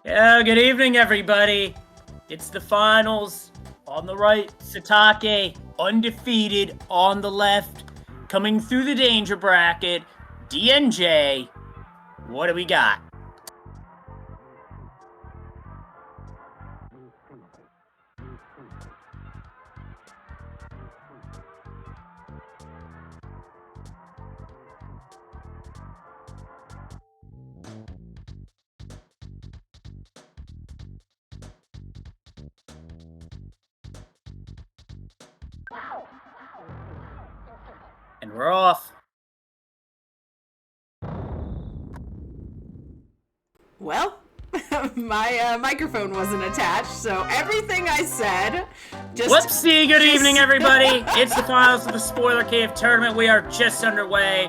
Yeah, good evening, everybody. It's the finals. On the right, sitake, undefeated. On the left, coming through the danger bracket, DNJ. What do we got? And we're off. Well, my microphone wasn't attached, so everything I said just... Whoopsie, good evening, everybody. It's the finals of the Spoiler Cave tournament. We are just underway.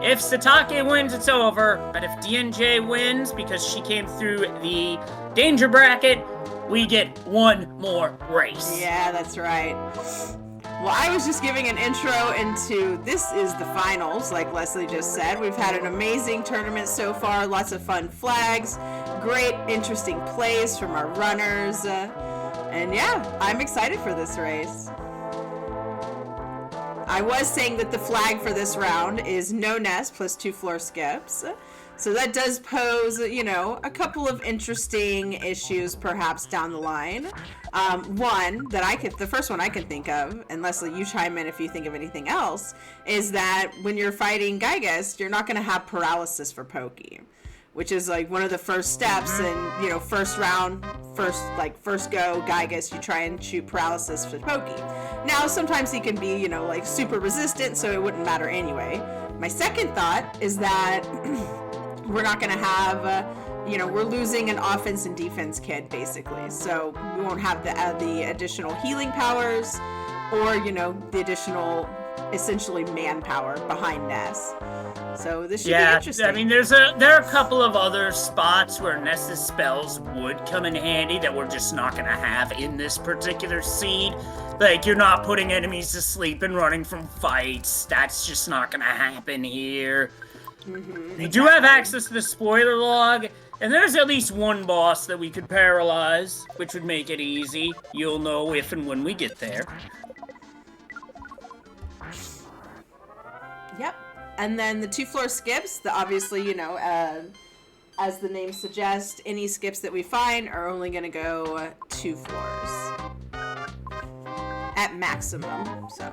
If Sitake wins, it's over. But if DNJ wins, because she came through the danger bracket, we get one more race. Yeah, that's right. Well, I was just giving an intro into this is the finals, like Leslie just said. We've had an amazing tournament so far, lots of fun flags, great, interesting plays from our runners, and yeah, I'm excited for this race. I was saying that the flag for this round is no nest plus 2 floor skips. So that does pose, a couple of interesting issues perhaps down the line. The first one I can think of, and Leslie, you chime in if you think of anything else, is that when you're fighting Gygas, you're not going to have paralysis for Pokey, which is like one of the first steps in, first round, first go Gygas, you try and shoot paralysis for Pokey. Now, sometimes he can be, super resistant, so it wouldn't matter anyway. My second thought is that we're not going to have, we're losing an offense and defense kid, basically. So we won't have the additional healing powers or, the additional, essentially, manpower behind Ness. So this should be interesting. I mean, there are a couple of other spots where Ness's spells would come in handy that we're just not going to have in this particular seed. Like, you're not putting enemies to sleep and running from fights. That's just not going to happen here. Mm-hmm, we do have access to the spoiler log, and there's at least one boss that we could paralyze, which would make it easy. You'll know if and when we get there. Yep. And then the 2 floor skips, obviously, as the name suggests, any skips that we find are only going to go 2 floors. At maximum, so...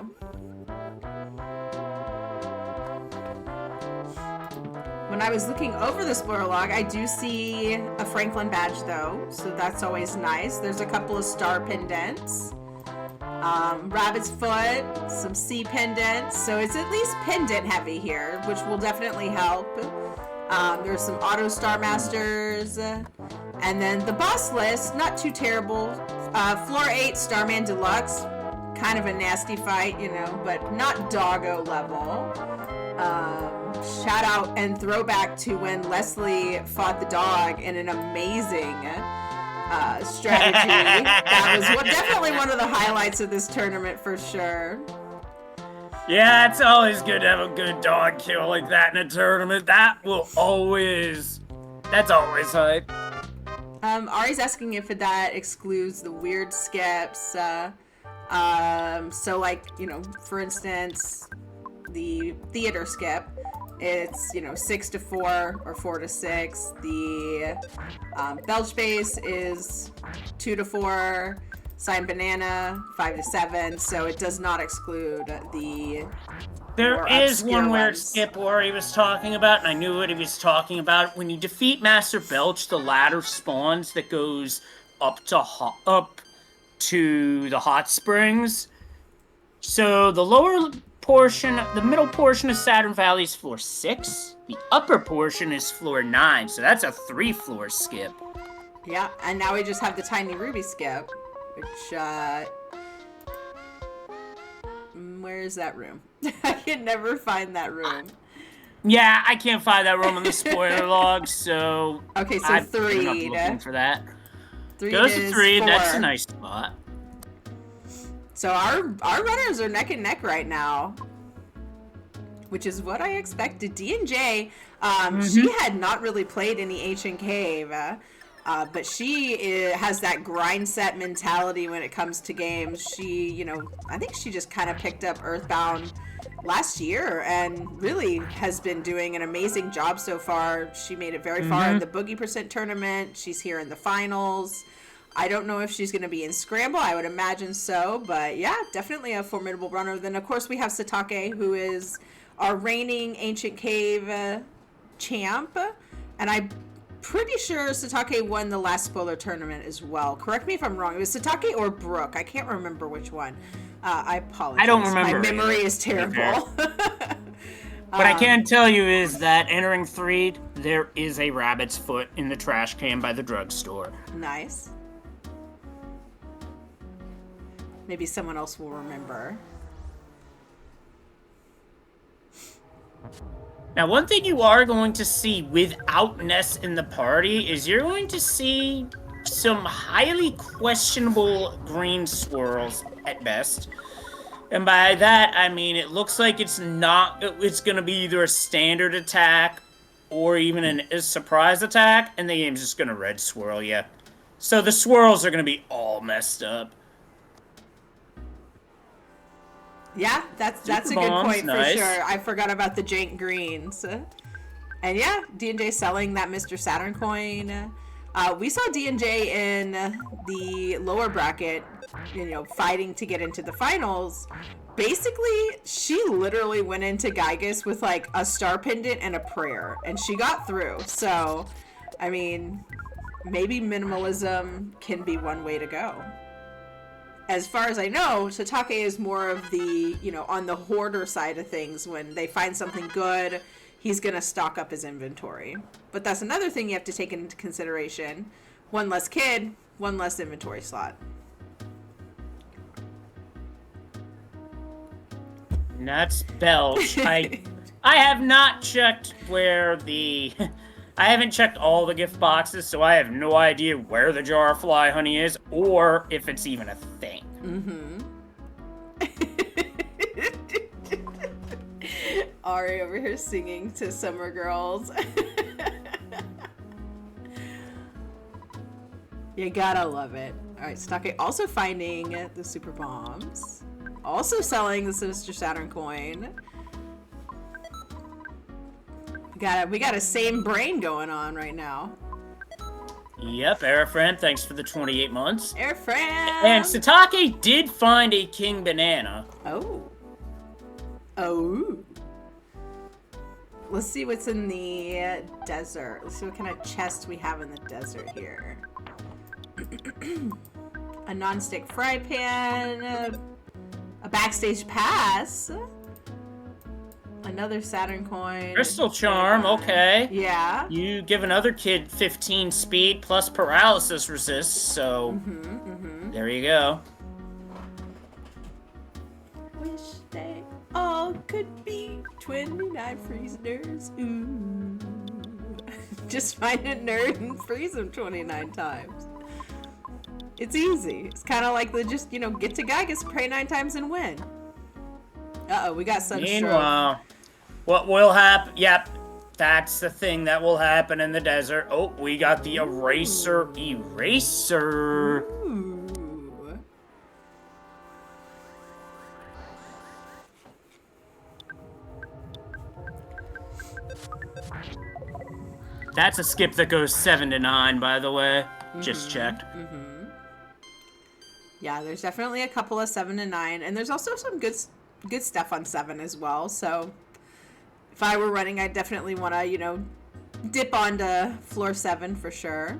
When I was looking over the spoiler log, I do see a Franklin badge, though, so that's always nice. There's a couple of star pendants, rabbit's foot, some sea pendants, so it's at least pendant heavy here, which will definitely help. There's some auto Star Masters, and then the boss list, not too terrible. Floor 8, Starman Deluxe, kind of a nasty fight, but not doggo level. Shout out and throwback to when Leslie fought the dog in an amazing strategy. That was definitely one of the highlights of this tournament for sure. Yeah, it's always good to have a good dog kill like that in a tournament. That's always hype. Ari's asking if that excludes the weird skips. So for instance, the theater skip, it's 6 to 4 or 4 to 6. The belch base is 2 to 4. Cyan banana 5 to 7. So it does not exclude the. There is one weird skip Ori was talking about, and I knew what he was talking about. When you defeat Master Belch, the ladder spawns that goes up to the hot springs. So the middle portion of Saturn Valley is floor 6. The upper portion is floor 9. So that's a 3-floor skip. Yeah, and now we just have the tiny ruby skip, which where is that room? I can never find that room. Yeah, I can't find that room on the spoiler log, so okay, so I've 3. given up looking for that. 3 goes is to 3. 4. That's a nice spot. So our runners are neck and neck right now, which is what I expected. DNJ, she had not really played any Ancient Cave. But has that grind set mentality when it comes to games. She, I think she just kind of picked up Earthbound last year and really has been doing an amazing job so far. She made it very far in the Boogie Percent tournament. She's here in the finals. I don't know if she's going to be in Scramble. I would imagine so. But yeah, definitely a formidable runner. Then, of course, we have Sitake, who is our reigning Ancient Cave champ. And I'm pretty sure Sitake won the last spoiler tournament as well. Correct me if I'm wrong. It was Sitake or Brooke. I can't remember which one. I apologize. I don't remember. My memory is terrible. What I can tell you is that entering 3, there is a rabbit's foot in the trash can by the drugstore. Nice. Maybe someone else will remember. Now, one thing you are going to see without Ness in the party is you're going to see some highly questionable green swirls at best. And by that, I mean it looks like it's going to be either a standard attack or even a surprise attack, and the game's just going to red swirl you. So the swirls are going to be all messed up. Yeah, that's a good point for sure. I forgot about the jank greens. And yeah, DNJ selling that Mr. Saturn coin. We saw DNJ in the lower bracket, fighting to get into the finals. Basically, she literally went into Gygus with like a star pendant and a prayer, and she got through. So, I mean, maybe minimalism can be one way to go. As far as I know, Sitake is more of the, on the hoarder side of things. When they find something good, he's going to stock up his inventory. But that's another thing you have to take into consideration. One less kid, one less inventory slot. Nuts belch. I have not checked I haven't checked all the gift boxes, so I have no idea where the jar of fly honey is, or if it's even a thing. Ari over here singing to Summer Girls. You gotta love it. Alright, Sitake also finding the super bombs. Also selling the Sinister Saturn coin. We got a same brain going on right now. Yep, Airfriend, thanks for the 28 months. Airfriend! And Sitake did find a king banana. Oh. Let's see what's in the desert. Let's see what kind of chest we have in the desert here. A non-stick fry pan. A backstage pass. Another Saturn coin. Crystal charm, okay. Yeah. You give another kid 15 speed plus paralysis resist, so there you go. Wish they all could be 29 freezers. Ooh. Just find a nerd and freeze them 29 times. It's easy. It's kind of like the just, get to Gygus, pray 9 times and win. Uh-oh, we got Sunstroke. Meanwhile, what will happen? Yep, that's the thing that will happen in the desert. Oh, we got the eraser. Ooh. That's a skip that goes 7 to 9, by the way. Just checked. Yeah, there's definitely a couple of 7 to 9, and there's also some good stuff on 7 as well. So if I were running, I'd definitely want to, dip onto floor 7 for sure.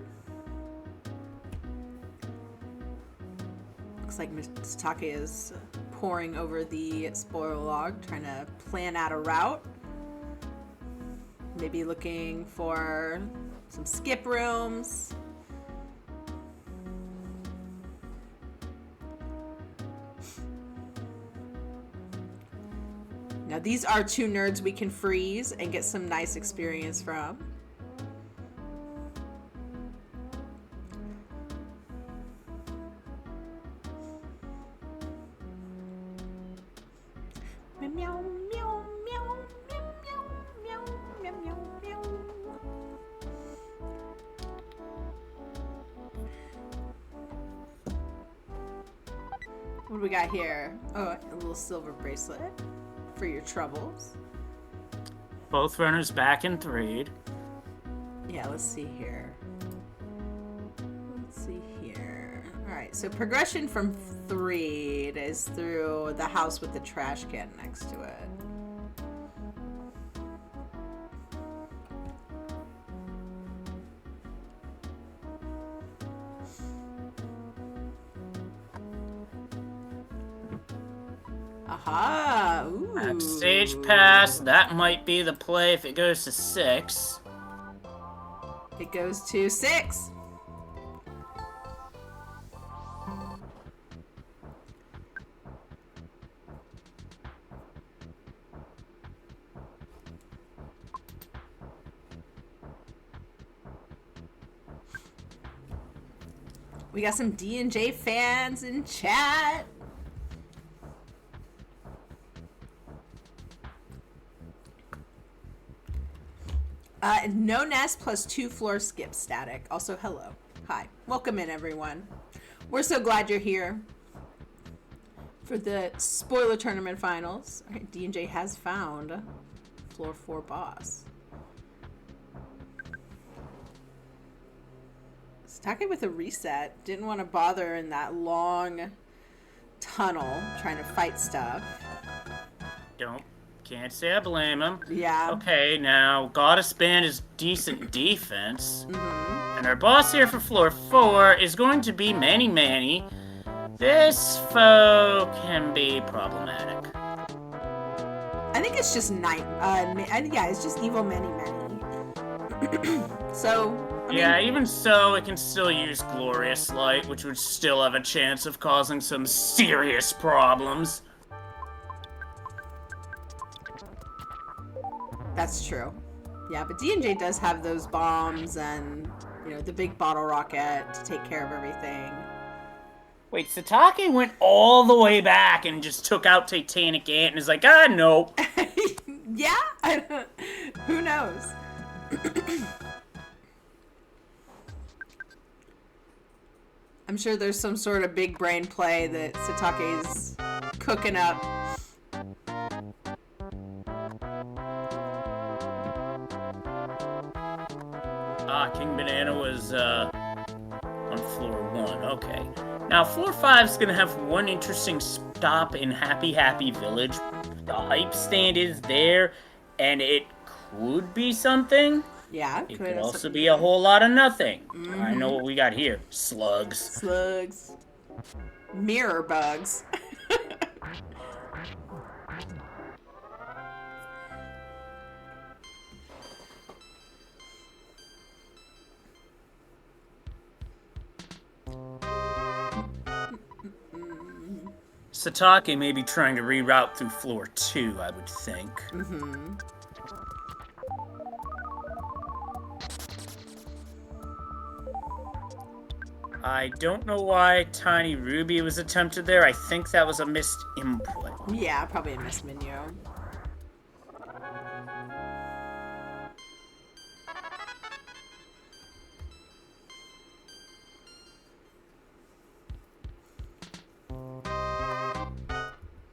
Looks like Mr. Take is poring over the spoiler log, trying to plan out a route. Maybe looking for some skip rooms. Now these are 2 nerds we can freeze and get some nice experience from. Meow, meow, meow, meow, meow, meow, meow, meow, meow. What do we got here? Oh, a little silver bracelet for your troubles. Both runners back in 3'd. Yeah, let's see here. Let's see here. Alright, so progression from 3'd is through the house with the trash can next to it. Aha! Ooh. Stage pass. That might be the play if it goes to 6. It goes to 6. We got some DNJ fans in chat. No nest plus 2 floor skip static. Also, hello. Hi. Welcome in, everyone. We're so glad you're here for the spoiler tournament finals. All right, D&J has found floor 4 boss. Sitake with a reset. Didn't want to bother in that long tunnel trying to fight stuff. Can't say I blame him. Yeah. Okay, now Goddess Band is decent defense. Mm-hmm. And our boss here for floor 4 is going to be Manny Manny. This foe can be problematic. I think it's just yeah, it's just evil Manny Manny. So, yeah, even so, it can still use Glorious Light, which would still have a chance of causing some serious problems. That's true. Yeah, but D&J does have those bombs and, you know, the big bottle rocket to take care of everything. Wait, Sitake went all the way back and just took out Titanic Ant and is like, no. Yeah? Who knows? I'm sure there's some sort of big brain play that Sitake's cooking up. King Banana was on floor 1. Okay. Now, floor 5 is going to have one interesting stop in Happy Happy Village. The hype stand is there, and it could be something. Yeah, it could also be a whole lot of nothing. Mm-hmm. I know what we got here. Slugs. Slugs. Mirror bugs. Sitake may be trying to reroute through floor 2, I would think. Mm-hmm. I don't know why Tiny Ruby was attempted there. I think that was a missed input. Yeah, probably a missed menu.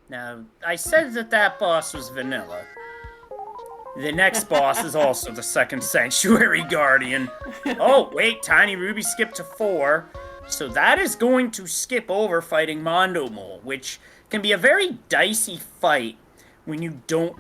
Now, I said that boss was vanilla. The next boss is also the second Sanctuary Guardian. Oh, wait, Tiny Ruby skipped to 4. So that is going to skip over fighting Mondo Mole, which can be a very dicey fight when you don't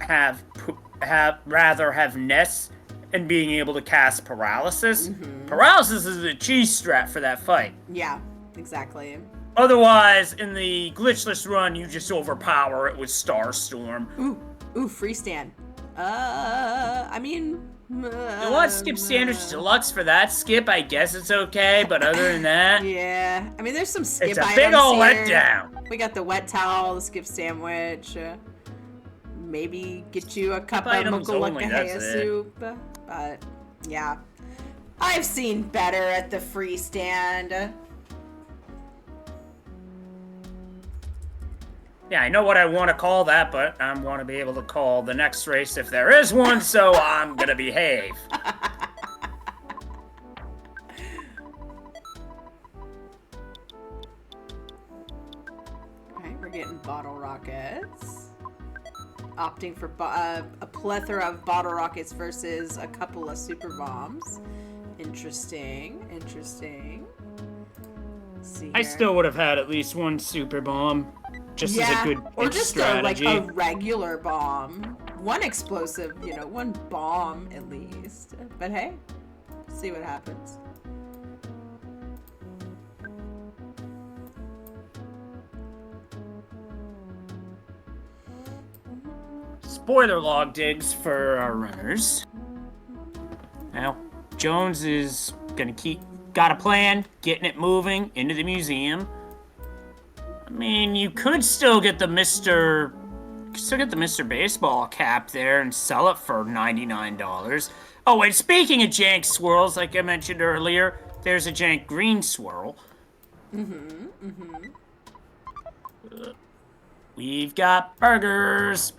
rather have Ness and being able to cast Paralysis. Mm-hmm. Paralysis is a cheese strat for that fight. Yeah, exactly. Otherwise, in the glitchless run, you just overpower it with Starstorm. Ooh, freestand. I mean... You want skip Standards Deluxe for that skip? I guess it's okay, but other than that... Yeah, I mean, there's some skip items It's a big ol' here. letdown. We got the wet towel, the skip sandwich, maybe get you a cup of Mukalakahea soup. But, yeah. I've seen better at the freestand. Yeah, I know what I want to call that, but I want to be able to call the next race if there is one, so I'm gonna behave. Okay. rocket and bottle rockets. Opting for a plethora of bottle rockets versus a couple of super bombs. Interesting. Let's see here. I still would have had at least one super bomb, just as a good or just strategy. a regular bomb. One explosive, one bomb at least. But hey, see what happens. Spoiler log digs for our runners. Now, Jones is gonna got a plan, getting it moving into the museum. I mean, you could still get the Mr. Baseball cap there and sell it for $99. Oh, and speaking of jank swirls, like I mentioned earlier, there's a jank green swirl. We've got burgers.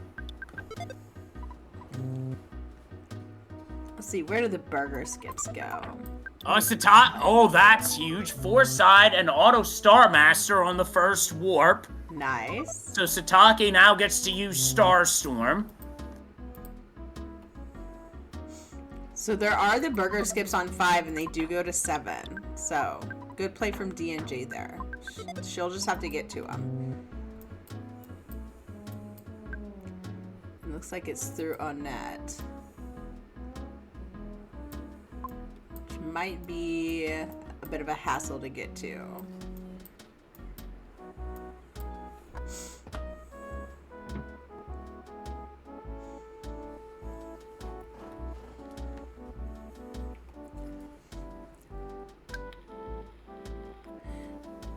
Let's see, where do the burger skips go? Oh, that's huge. Four-side and auto Star Master on the first warp. Nice. So Sitake now gets to use Star Storm. So there are the burger skips on 5, and they do go to 7. So, good play from DNJ there. She'll just have to get to them. It looks like it's through Annette. Which might be a bit of a hassle to get to.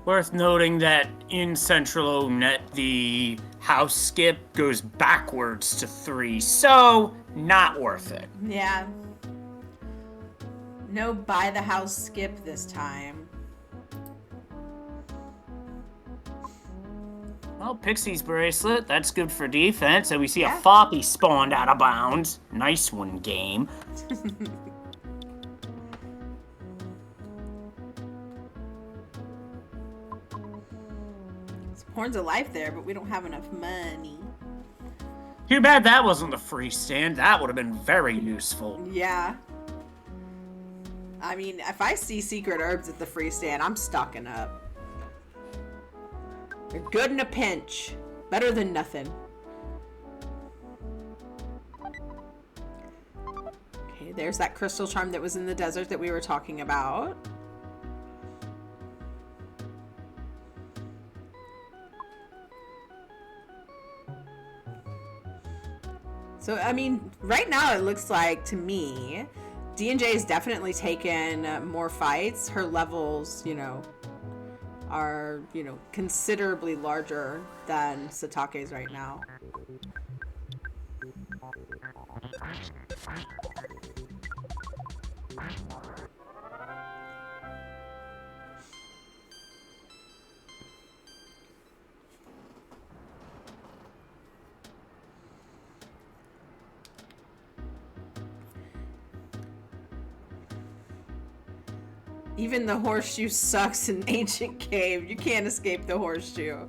Worth noting that in Central Net, the house skip goes backwards to 3, so not worth it. Yeah. No buy the house skip this time. Well, Pixie's bracelet, that's good for defense, and we see a Foppy spawned out of bounds. Nice one, game. Horns of Life there, but we don't have enough money. Too bad that wasn't the free stand. That would have been very useful. Yeah. I mean, if I see secret herbs at the free stand, I'm stocking up. They're good in a pinch. Better than nothing. Okay, there's that crystal charm that was in the desert that we were talking about. So, I mean, right now it looks like, to me, DNJ has definitely taken more fights. Her levels, are, considerably larger than Sitake's right now. Even the horseshoe sucks in Ancient Cave. You can't escape the horseshoe.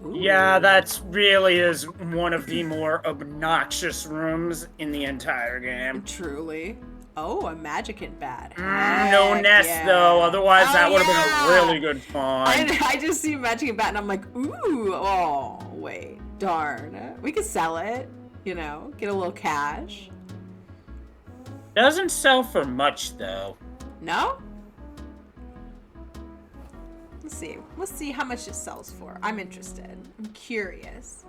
Ooh. Yeah, that really is one of the more obnoxious rooms in the entire game. Truly. Oh, a Magicant bat. No nest, though. Otherwise, that would have been a really good find. I just see Magicant bat, and I'm like, ooh. Oh, wait. Darn. We could sell it. Get a little cash. Doesn't sell for much, though. No? Let's see. Let's see how much it sells for. I'm interested. I'm curious.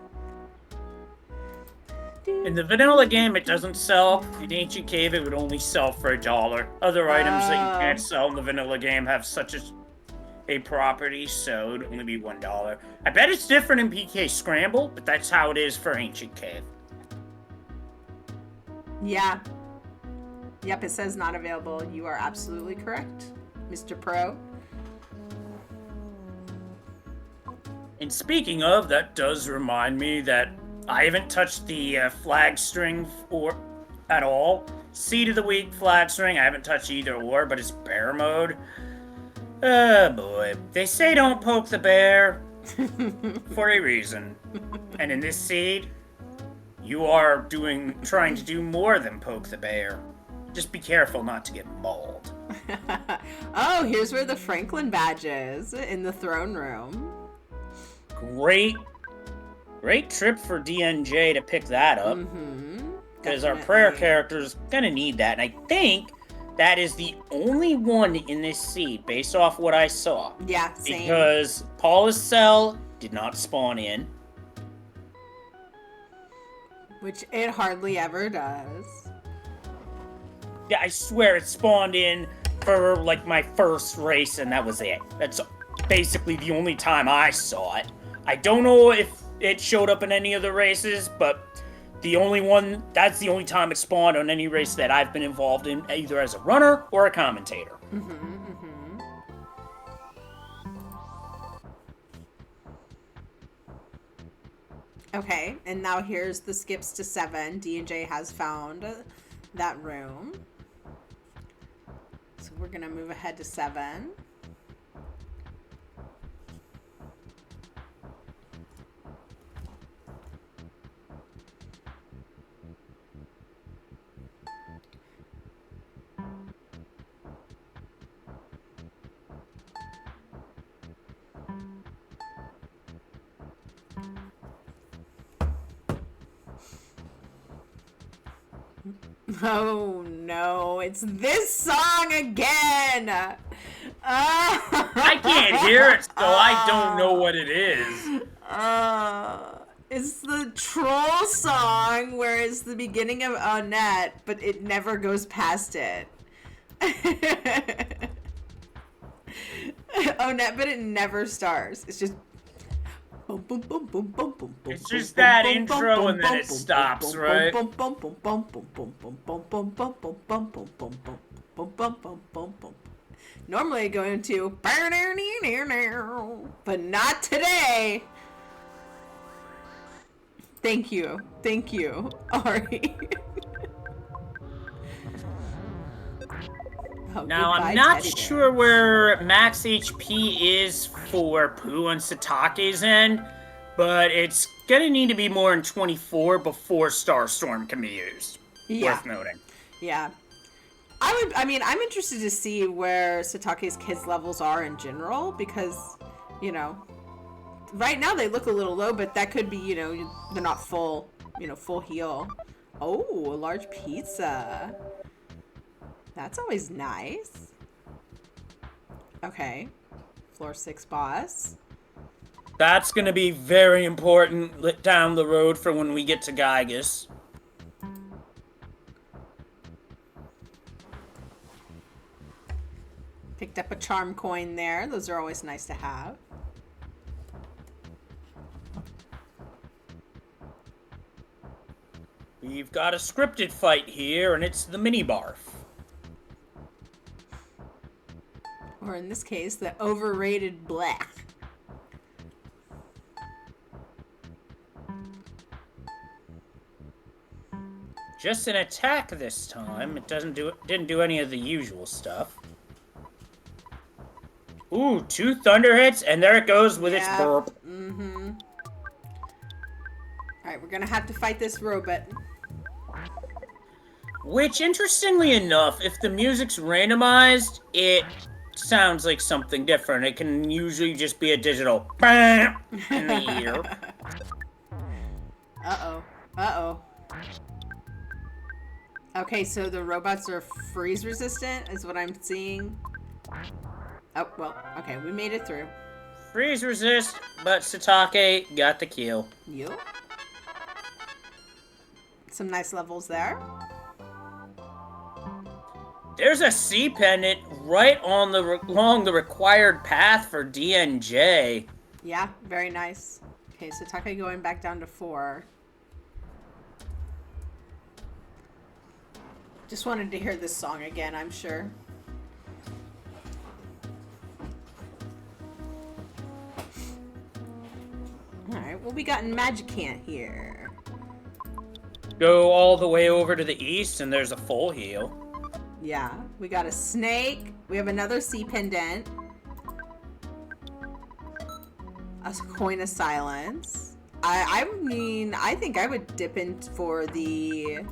In the vanilla game, it doesn't sell. In Ancient Cave, it would only sell for $1. Other items that you can't sell in the vanilla game have such a property, so it would only be $1. I bet it's different in PK Scramble, but that's how it is for Ancient Cave. Yeah. Yep, it says not available. You are absolutely correct, Mr. Pro. And speaking of, that does remind me that I haven't touched the flag string at all. Seed of the Week flag string, I haven't touched either or, but it's bear mode. Oh boy. They say don't poke the bear, for a reason. And in this seed, you are trying to do more than poke the bear. Just be careful not to get mauled. Oh, here's where the Franklin badge is, in the throne room. Great trip for DNJ to pick that up. Because our prayer character's gonna need that. And I think that is the only one in this seed, based off what I saw. Yeah, same. Because Paula's cell did not spawn in. Which it hardly ever does. Yeah, I swear it spawned in for, like, my first race, and that was it. That's basically the only time I saw it. I don't know if it showed up in any of the races, but that's the only time it spawned on any race that I've been involved in, either as a runner or a commentator. Okay, and now here's the skips to 7. DNJ has found that room. So we're gonna move ahead to 7. Oh no, it's this song again! I can't hear it, so I don't know what it is. It's the troll song where it's the beginning of Onette, but it never goes past it. Onette, but it never starts. It's just... It's just that intro and then it stops, right? Normally I go into, but not today. Thank you, Ari. Now, I'm not sure where max HP is for Pooh and Sitake's end, but it's gonna need to be more than 24 before Starstorm can be used. Yeah. Worth noting. Yeah. I'm interested to see where Sitake's kids' levels are in general, because, you know, right now they look a little low, but that could be, you know, they're not full heal. Oh, a large pizza. That's always nice. Okay. Floor 6 boss. That's going to be very important down the road for when we get to Gygus. Picked up a charm coin there. Those are always nice to have. We've got a scripted fight here, and it's the mini-barf. Or in this case, the overrated black. Just an attack this time. It didn't do any of the usual stuff. Ooh, 2 thunder hits, and there it goes with its burp. Alright, we're gonna have to fight this robot. Which, interestingly enough, if the music's randomized, it sounds like something different. It can usually just be a digital BAM in the ear. Uh-oh. Okay, so the robots are freeze resistant, is what I'm seeing. Oh, well, okay, we made it through. Freeze resist, but Sitake got the kill. Yup. Some nice levels there. There's a C pendant right on along the required path for DNJ. Yeah, very nice. Okay, Sitake going back down to 4. Just wanted to hear this song again, I'm sure. Alright, well, we got Magicant here. Go all the way over to the east, and there's a full heal. Yeah, we got a snake. We have another C pendant. A coin of silence. I mean, I think I would dip in for the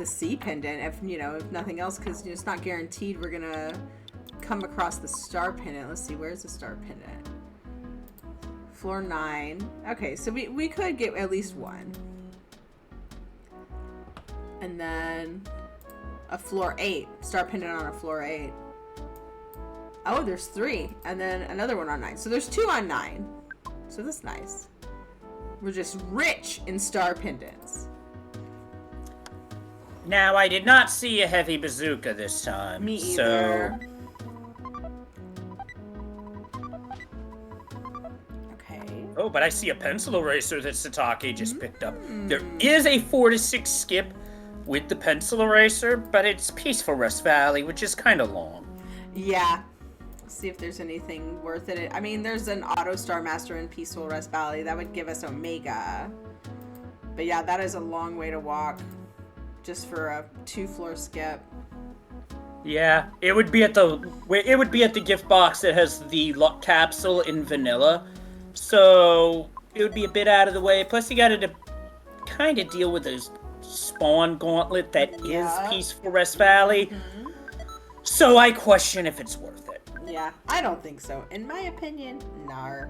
C pendant if nothing else, because it's not guaranteed we're gonna come across the star pendant. Let's see, where's the star pendant? Floor 9. Okay, so we could get at least one. And then a floor 8. Star pendant on a floor 8. Oh, there's 3. And then another one on 9. So there's 2 on 9. So that's nice. We're just rich in star pendants. Now, I did not see a heavy bazooka this time. Me either. Okay. Oh, but I see a pencil eraser that Sitake just picked up. There is a 4 to 6 skip with the pencil eraser, but it's Peaceful Rest Valley, which is kind of long. Yeah. See if there's anything worth it. I mean, there's an Auto Star Master in Peaceful Rest Valley. That would give us Omega. But yeah, that is a long way to walk just for a 2-floor skip. Yeah, it would be at the gift box that has the luck capsule in vanilla. So it would be a bit out of the way. Plus, you got to kind of deal with this spawn gauntlet that is Peaceful Rest Valley. So I question if it's worth it. Yeah, I don't think so. In my opinion, nar.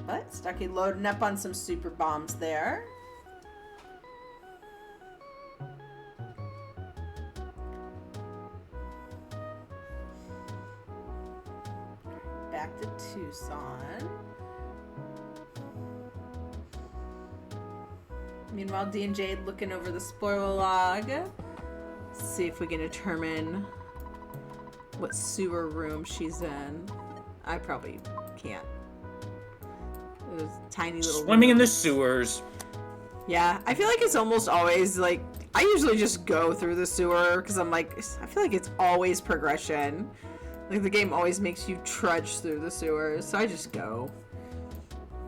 But Stucky loading up on some super bombs there. Back to Tucson. Meanwhile, DNJ looking over the spoiler log. See if we can determine what sewer room she's in. I probably can't. Those tiny little swimming rooms. in the sewers. Yeah, I feel like it's almost always like I usually just go through the sewer because I'm like I feel like it's always progression. Like the game always makes you trudge through the sewers, so I just go.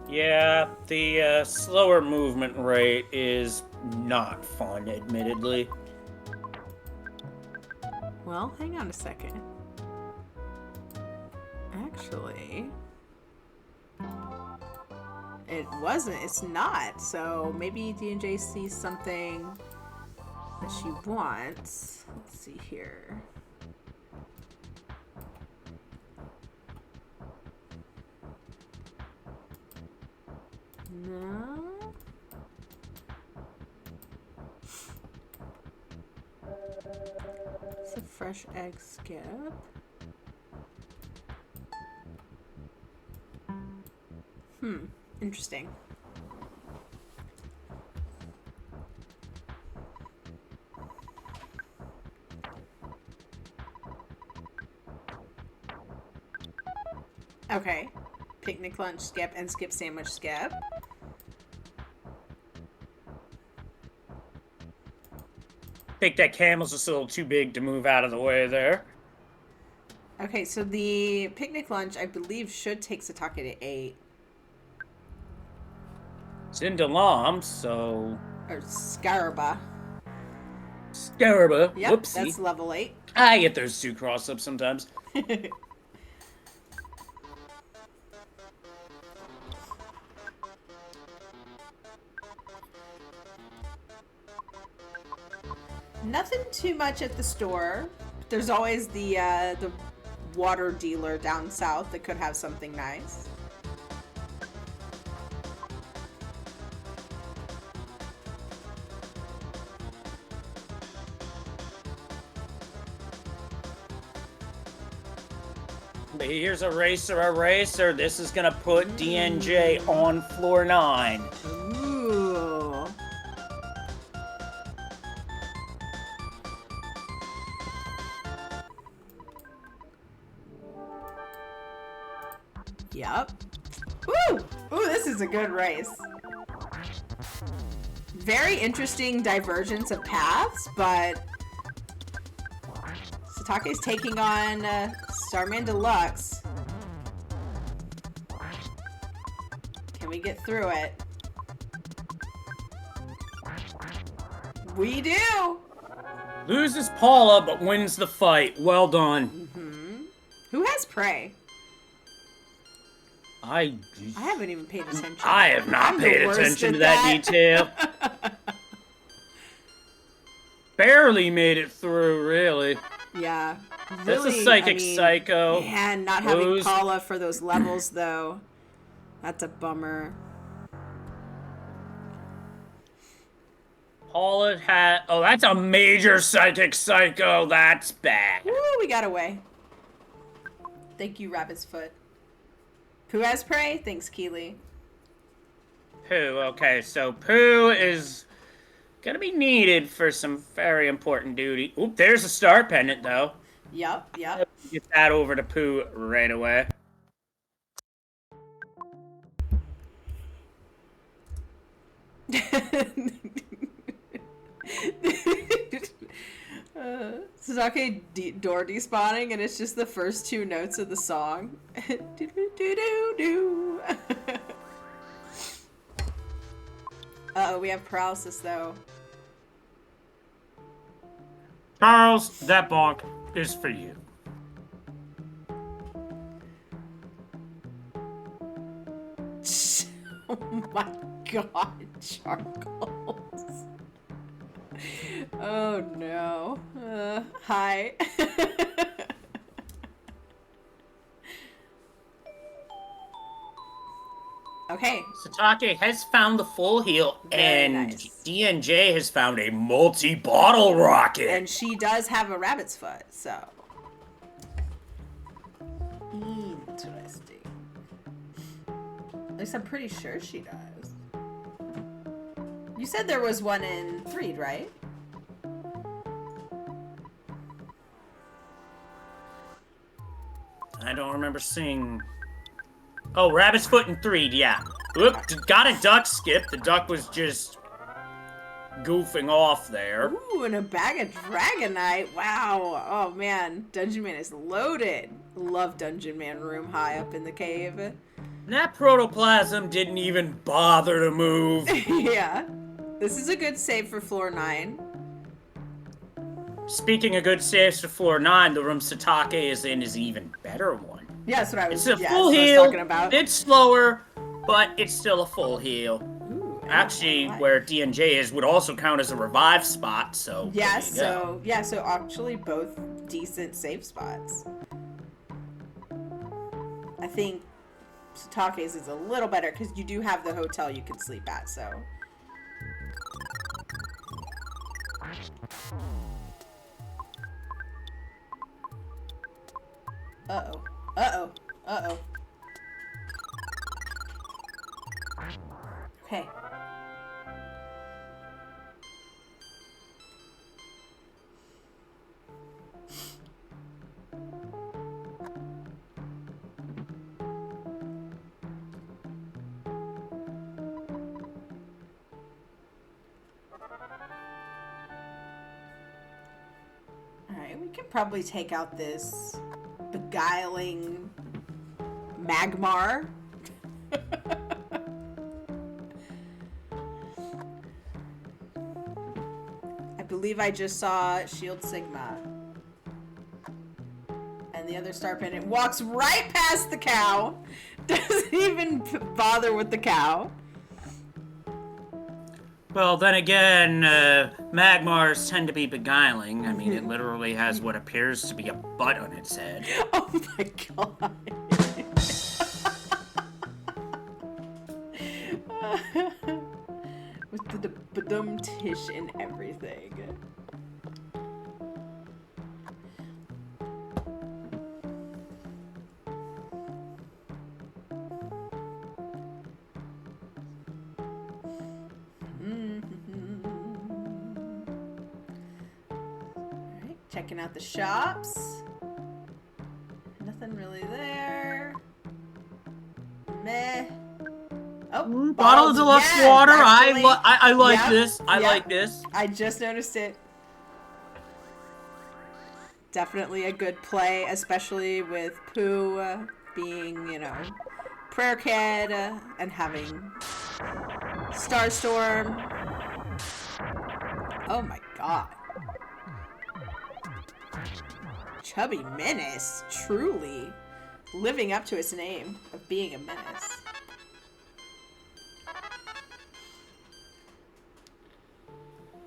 Yeah, the slower movement rate is not fun, admittedly. Well, hang on a second. Actually, it wasn't. It's not. So maybe DNJ sees something that she wants. Let's see here. No. It's a fresh egg skip. Interesting. Okay. Picnic lunch skip and skip sandwich skip. I think that camel's just a little too big to move out of the way there. Okay, so the picnic lunch, I believe, should take Sitake to 8. It's in Delam, so... Or Scaraba. Scaraba. Yep, Whoopsie. that's level 8. I get those two cross-ups sometimes. Nothing too much at the store. There's always the water dealer down south that could have something nice. But here's a racer. This is gonna put DNJ on floor 9. Ooh. Yep. Ooh! Ooh, this is a good race. Very interesting divergence of paths, but Sitake's taking on Starman Deluxe. Can we get through it? We do! Loses Paula, but wins the fight. Well done. Who has Prey? I haven't even paid attention. I have not I'm the paid worst attention at to that detail. Barely made it through, really. Yeah. That's a Really, psychic psycho. Man, not having Paula for those levels, though. That's a bummer. Paula had... Oh, that's a major psychic psycho. That's bad. Woo, we got away. Thank you, Rabbit's Foot. Pooh has prey? Thanks, Keely. Pooh, okay, so Pooh is gonna be needed for some very important duty. Oop, there's a star pendant, though. Yup. Get that over to Pooh right away. Sitake door despawning, and it's just the first two notes of the song. Uh-oh, we have paralysis, though. Charles, that bonk is for you. Oh my god, Charles. Oh no. Hi. Okay. Sitake has found the full heal, and nice. DNJ has found a multi-bottle rocket. And she does have a rabbit's foot, so. Interesting. At least I'm pretty sure she does. You said there was one in Threed, right? I don't remember seeing... Oh, Rabbit's Foot and Threed, yeah. Oop, got a duck skip. The duck was just goofing off there. Ooh, and a bag of Dragonite. Wow. Oh, man. Dungeon Man is loaded. Love Dungeon Man room high up in the cave. And that protoplasm didn't even bother to move. Yeah. This is a good save for floor 9. Speaking of good saves for floor 9, the room Sitake is in is an even better one. Yeah, that's what I was, It's a full heal. talking about. It's slower, but it's still a full heal. Ooh, Actually, where DNJ is would also count as a revive spot, so... Yeah, so actually both decent save spots. I think Sitake's is a little better because you do have the hotel you can sleep at, so... Uh-oh. Uh-oh. Uh-oh. Okay. Alright, we can probably take out this beguiling Magmar. I believe I just saw Shield Sigma. And the other star pendant walks right past the cow. Doesn't even bother with the cow. Well, then again, Magmars tend to be beguiling. I mean, it literally has what appears to be a butt on its head. Oh my god. With the badum tish and everything. Alright, checking out the shops. Nothing really there. Meh. Oh, Bottle of deluxe water. Actually, I like this. I like this. I just noticed it. Definitely a good play, especially with Pooh being, you know, prayer kid and having Starstorm. Oh my god. Chubby Menace, truly. living up to its name of being a menace.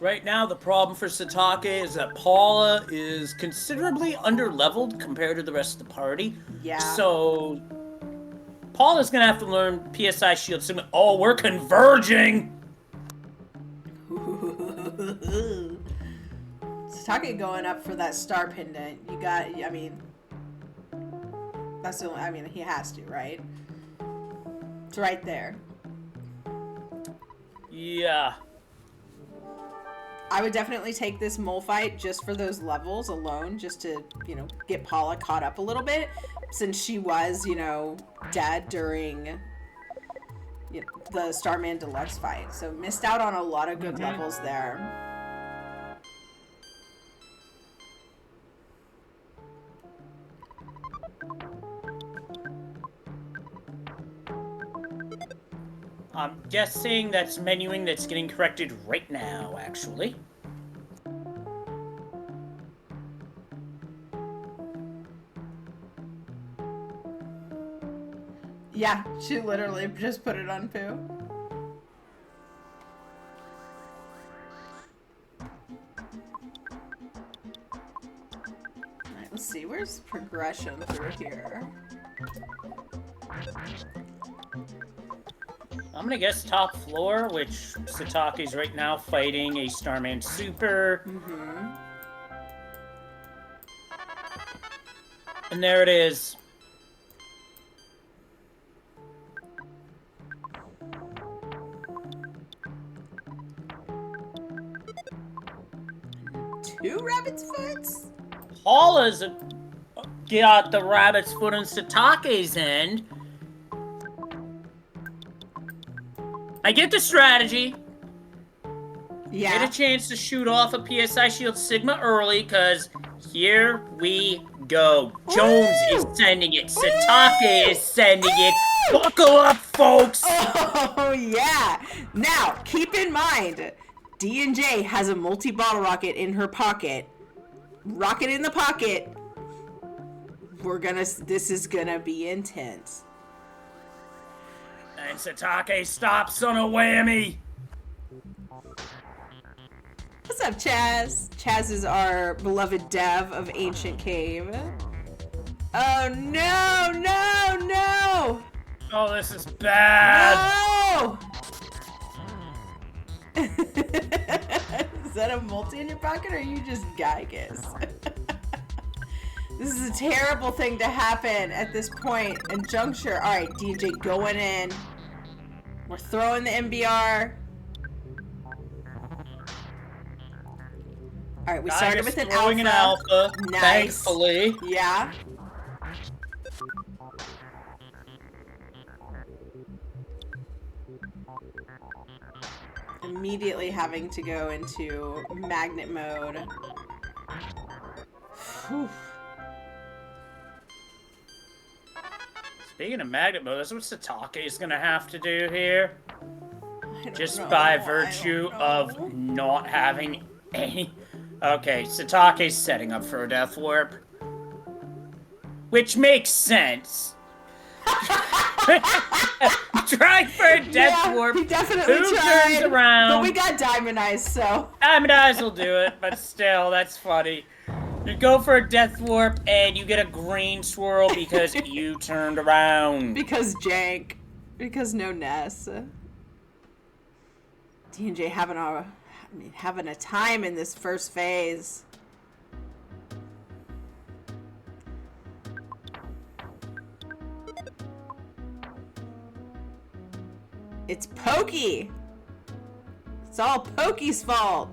Right now, the problem for Sitake is that Paula is considerably underleveled compared to the rest of the party. Yeah. So, Paula's gonna have to learn PSI Shield Sigma. Oh, we're converging! Sitake going up for that star pendant. You got, I mean, that's the only, I mean, he has to, right? It's right there. Yeah. I would definitely take this mole fight just for those levels alone, just to, you know, get Paula caught up a little bit, since she was, you know, dead during the Starman Deluxe fight. So missed out on a lot of good levels there. I'm guessing that's menuing that's getting corrected right now, actually. Yeah, she literally just put it on poo. Alright, let's see. Where's progression through here? I'm gonna guess top floor, which Sitake's right now fighting a Starman Super. And there it is. Two rabbit's foots? Paula's got the rabbit's foot on Sitake's end. I get the strategy. Yeah. Get a chance to shoot off a PSI Shield Sigma early, because here we go. Jones is sending it. Sitake is sending it. Buckle up, folks! Oh, yeah. Now, keep in mind, DNJ has a multi-bottle rocket in her pocket. Rocket in the pocket. This is gonna be intense. And Sitake stops on a whammy. What's up, Chaz? Chaz is our beloved dev of Ancient Cave. Oh, no, no, no! Oh, this is bad. No! Is that a multi in your pocket, or are you just Gygus? This is a terrible thing to happen at this point and juncture. Alright, DJ going in. We're throwing the MBR. Alright, we started with an alpha. Throwing an alpha, nice. thankfully. Yeah. Immediately having to go into magnet mode. Whew. Speaking of magnet mode, that's what Sitake is gonna have to do here. Just know. by virtue of not having any... Okay, Sitake's setting up for a death warp. Which makes sense. Trying for a death warp. He definitely Who tried, turns around? but we got Diamond Eyes, so... Diamond Eyes will do it, but still, that's funny. You go for a death warp, and you get a green swirl because you turned around. Because jank. Because no Ness. DNJ having a time in this first phase. It's Pokey. It's all Pokey's fault.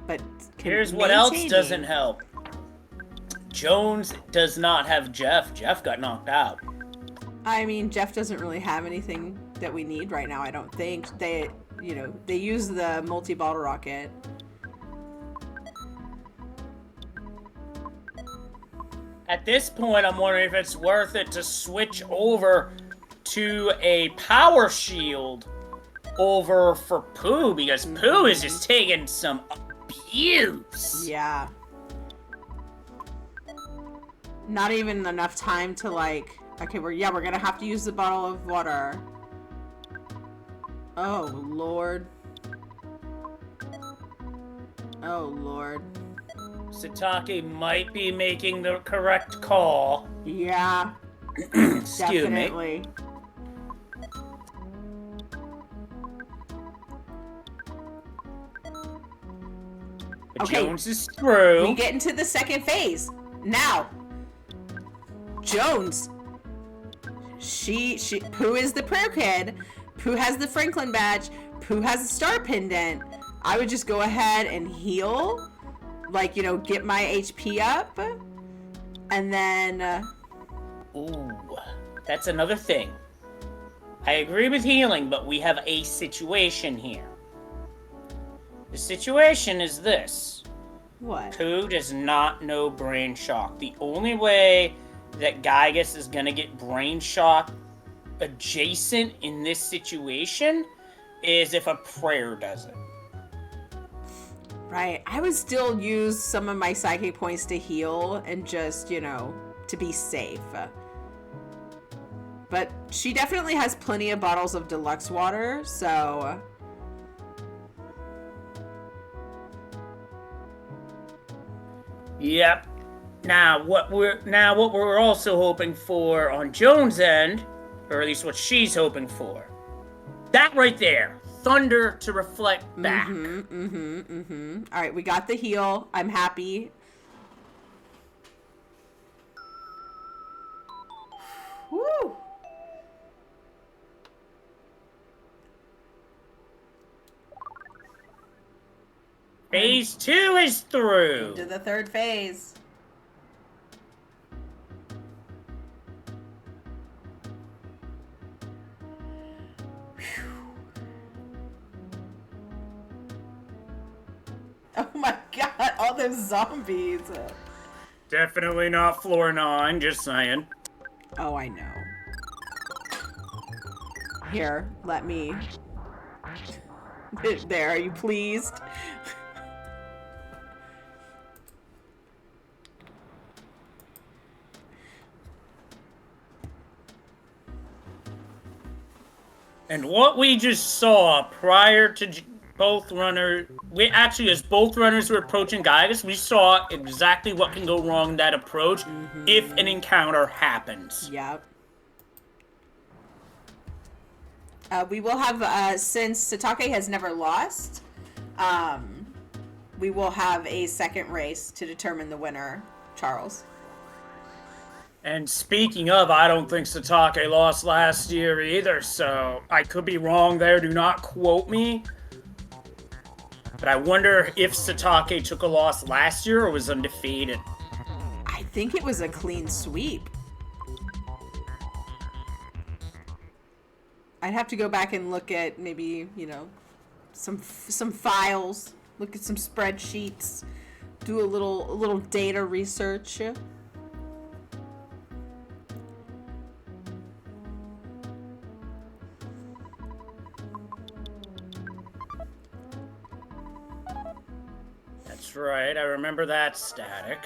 But here's what else doesn't help. Jones does not have Jeff. Jeff got knocked out. I mean, Jeff doesn't really have anything that we need right now, I don't think. They use the multi-bottle rocket. At this point, I'm wondering if it's worth it to switch over to a power shield over for Pooh, because Pooh is just taking some abuse. Yeah. Not even enough time to like... Okay, we're gonna have to use the bottle of water. Oh, Lord. Oh, Lord. Sitake might be making the correct call. Yeah. Excuse Definitely. me. But Okay. Jones is through. We get into the second phase. Now. Jones. Pooh is the prayer kid. Pooh has the Franklin badge. Pooh has the star pendant. I would just go ahead and heal. Like, you know, get my HP up. And then... Ooh, that's another thing. I agree with healing, but we have a situation here. The situation is this. What? Pooh does not know brain shock. The only way that Gygus is gonna get brain shock adjacent in this situation is if a prayer does it. Right. I would still use some of my psychic points to heal and just, you know, to be safe. But she definitely has plenty of bottles of deluxe water, so... Yep. Now what we're also hoping for on Jones' end, or at least what she's hoping for. That right there. Thunder to reflect back. All right, we got the heal. I'm happy. Woo! Phase 2 is through. Into the third phase. Oh my god, all those zombies. Definitely not floor 9, just saying. Oh, I know. Here, let me. There, are you pleased? And what we just saw prior to both runners, as both runners were approaching Gygus, we saw exactly what can go wrong in that approach if an encounter happens. Yep. We will have, since Sitake has never lost, we will have a second race to determine the winner, Charles. And speaking of, I don't think Sitake lost last year either, so I could be wrong there. Do not quote me. But I wonder if Sitake took a loss last year or was undefeated. I think it was a clean sweep. I'd have to go back and look at maybe, you know, some files, look at some spreadsheets, do a little data research. That's right, I remember that static.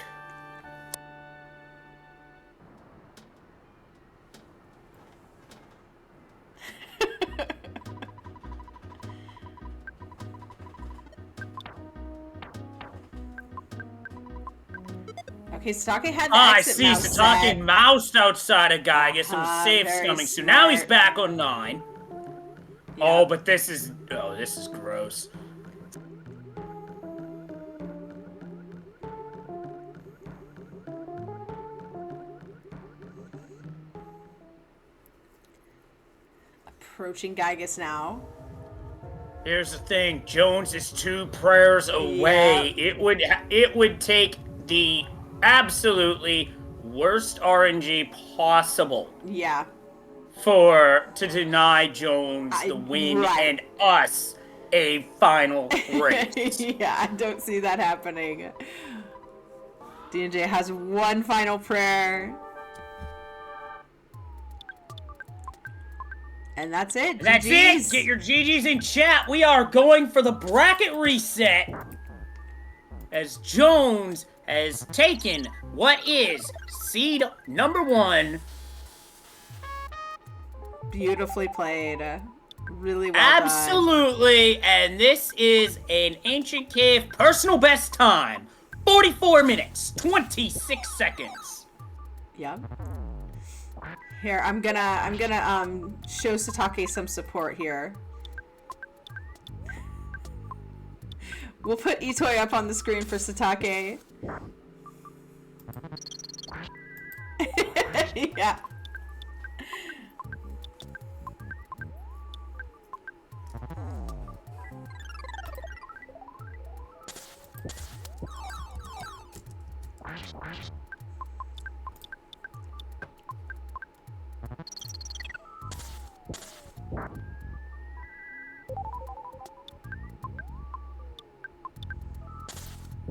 Okay, Sitake had the I exit see. mouse Sitake set. moused outside of Gygus and was safe very coming soon. Now he's smart. back on 9. Yeah. Oh, but this is gross. Approaching Gygus now. Here's the thing, Jones is 2 prayers away. Yeah. It would take the absolutely worst RNG possible Yeah. to deny Jones the win right. and us a final race. Yeah, I don't see that happening. DNJ has one final prayer. And that's it. That's GGs. it. Get your GGs in chat. We are going for the bracket reset. as Jones has taken what is seed number 1. Beautifully played. Really well Absolutely, and this is an Ancient Cave personal best time. 44 minutes, 26 seconds. done. Yep. Here, I'm gonna show Sitake some support here. We'll put Itoi up on the screen for Sitake. Yeah.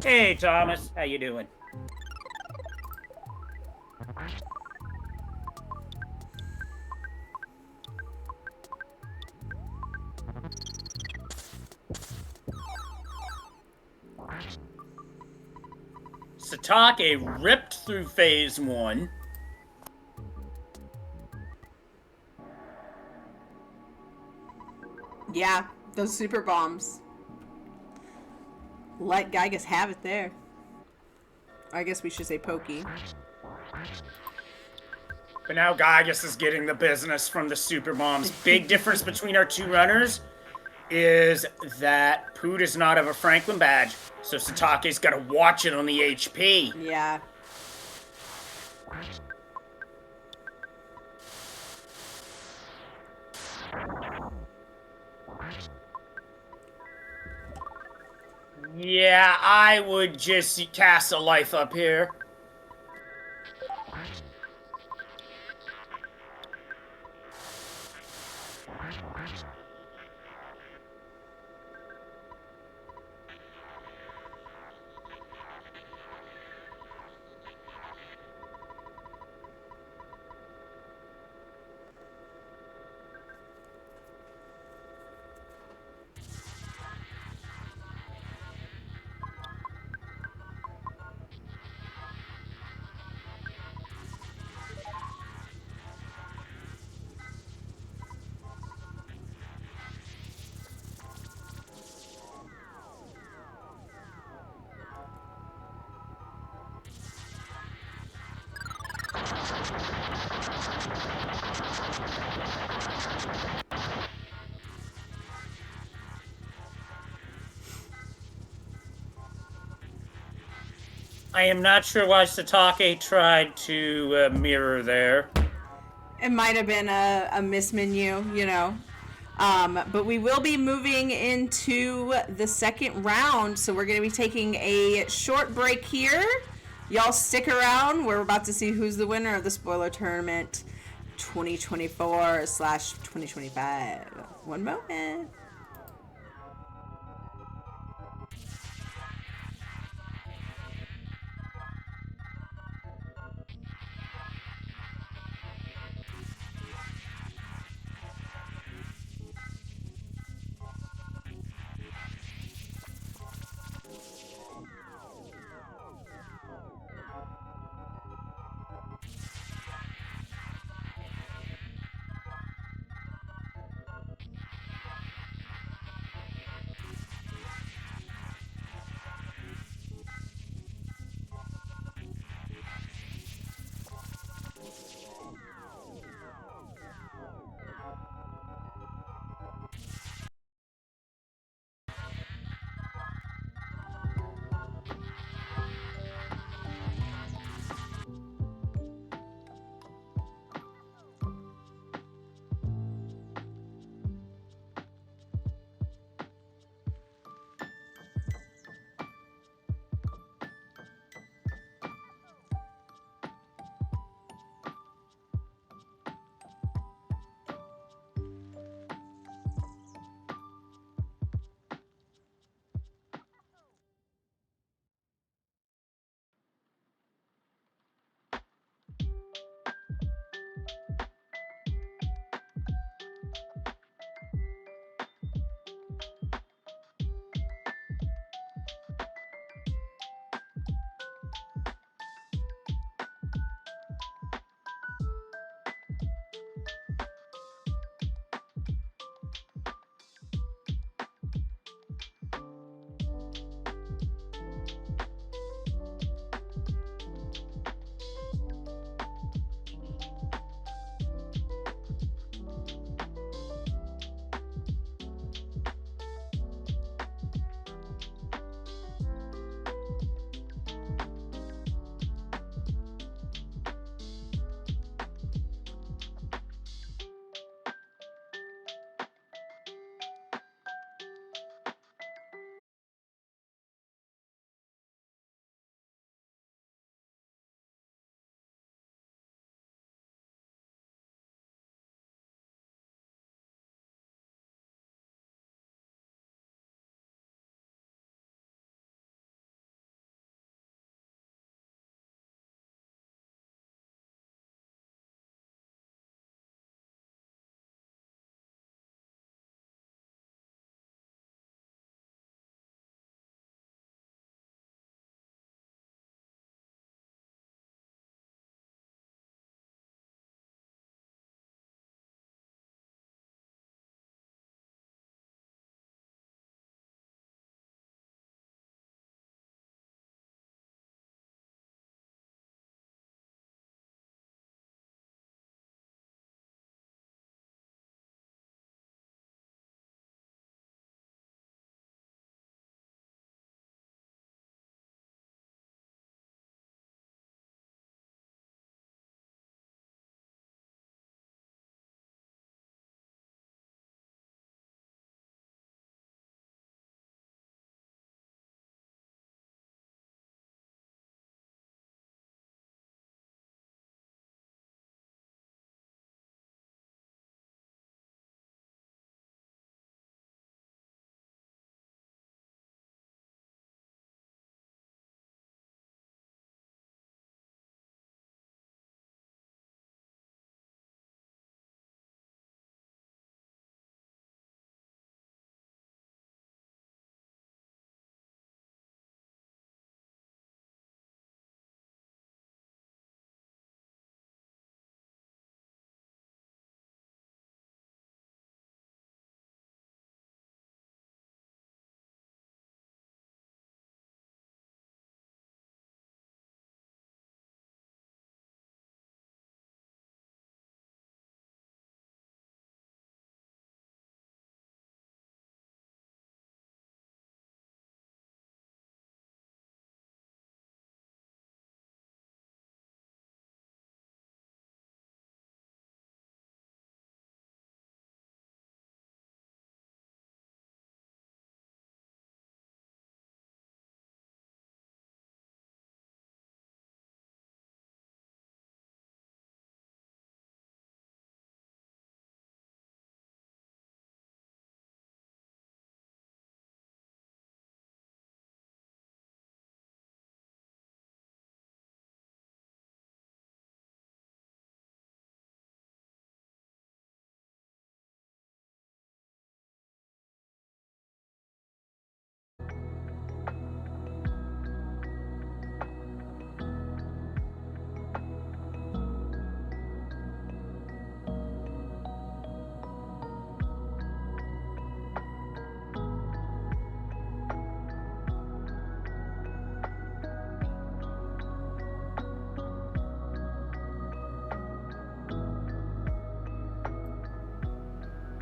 Hey, Thomas, how you doing? Sitake ripped through phase 1. Yeah, those super bombs. Let Gygas have it there. I guess we should say Pokey. But now Gygas is getting the business from the super bombs. Big difference between our two runners is that Pooh does not have a Franklin badge, so Sitake's got to watch it on the HP. Yeah. Yeah, I would just cast a life up here. I am not sure why Sitake tried to mirror there. It might have been a mismenu, you know. But we will be moving into the second round, so we're going to be taking a short break here. Y'all stick around. We're about to see who's the winner of the spoiler tournament 2024/2025. One moment.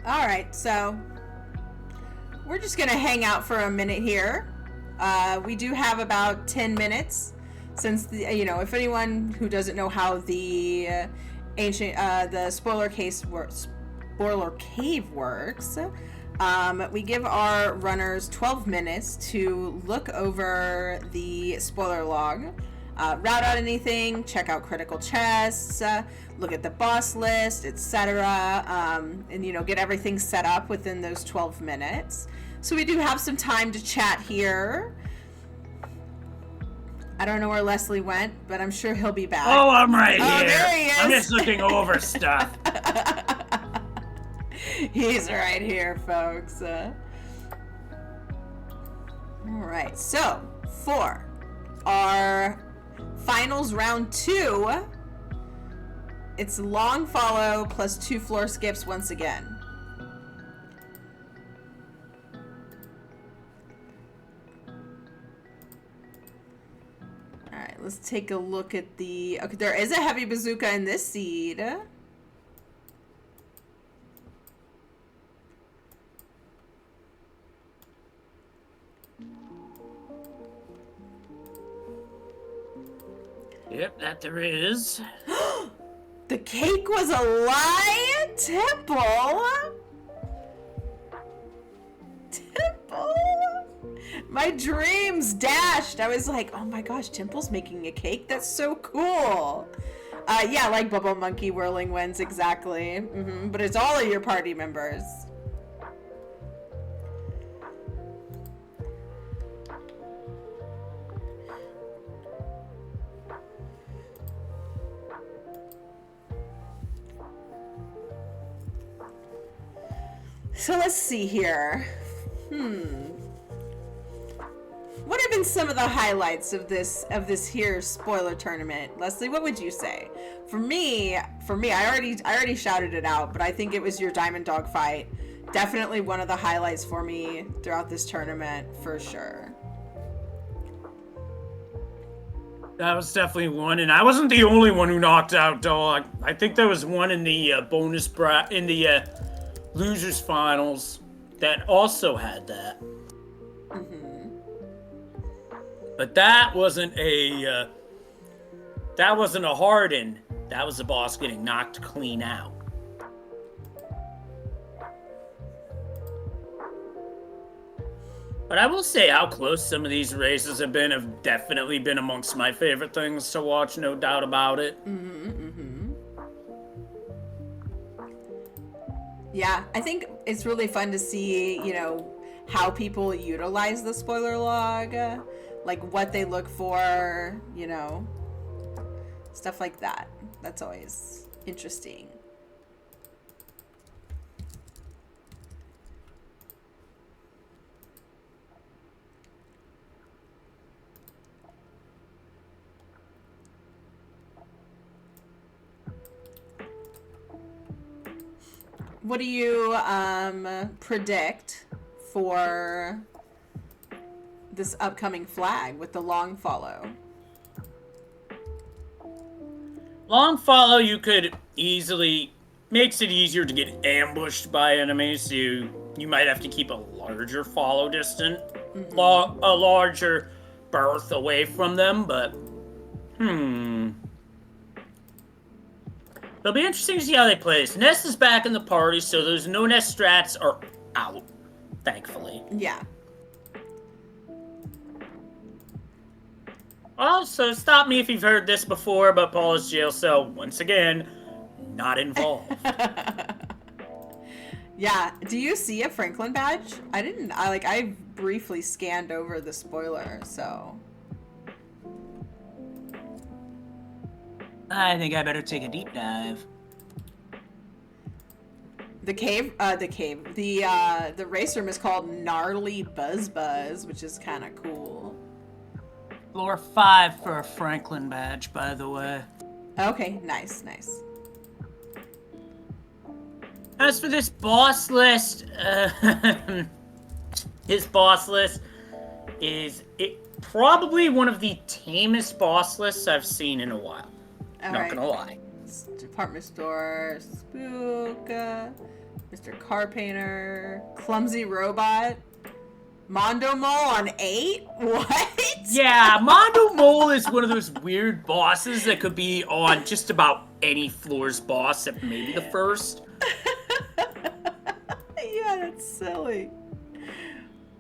All right, so we're just gonna hang out for a minute here. We do have about 10 minutes, since if anyone who doesn't know how the the spoiler cave works, we give our runners 12 minutes to look over the spoiler log, route out anything, check out critical chests, look at the boss list, etc., and get everything set up within those 12 minutes. So we do have some time to chat here. I don't know where Leslie went, but I'm sure he'll be back. Oh, I'm right here. There he is. I'm just looking over stuff. He's right here, folks. All right, so for our finals round 2, it's long follow plus 2 floor skips once again. All right, let's take a look at the... Okay, there is a heavy bazooka in this seed. Yep, that there is. The cake was a lie? Temple? My dreams dashed. I was like, oh my gosh, Temple's making a cake? That's so cool. Yeah, like Bubble Monkey Whirling Winds, exactly. But it's all of your party members. So let's see here. What have been some of the highlights of this here spoiler tournament? Leslie, what would you say? For me, I already shouted it out, but I think it was your Diamond Dog fight. Definitely one of the highlights for me throughout this tournament, for sure. That was definitely one, and I wasn't the only one who knocked out Dog. I think there was one in the losers finals that also had that. But that wasn't a Harden. That was the boss getting knocked clean out. But I will say how close some of these races have definitely been amongst my favorite things to watch, no doubt about it. Yeah, I think it's really fun to see, how people utilize the spoiler log, like what they look for, stuff like that. That's always interesting. What do you predict for this upcoming flag with the long follow? Long follow, you could makes it easier to get ambushed by enemies. So you might have to keep a larger follow distance, a larger berth away from them. But it'll be interesting to see how they play this. Ness is back in the party, so those no Ness strats are out, thankfully. Yeah. Also, stop me if you've heard this before, but Paula's jail cell, once again, not involved. Yeah. Do you see a Franklin badge? I briefly scanned over the spoiler, so. I think I better take a deep dive. The race room is called Gnarly Buzz Buzz, which is kind of cool. Floor 5 for a Franklin badge, by the way. Okay, nice. As for this boss list, his boss list is probably one of the tamest boss lists I've seen in a while. Not gonna lie. Department store, spook, Mr. Car Painter, Clumsy Robot, Mondo Mole on 8? What? Yeah, Mondo Mole is one of those weird bosses that could be on just about any floor's boss, except maybe the first. Yeah, that's silly.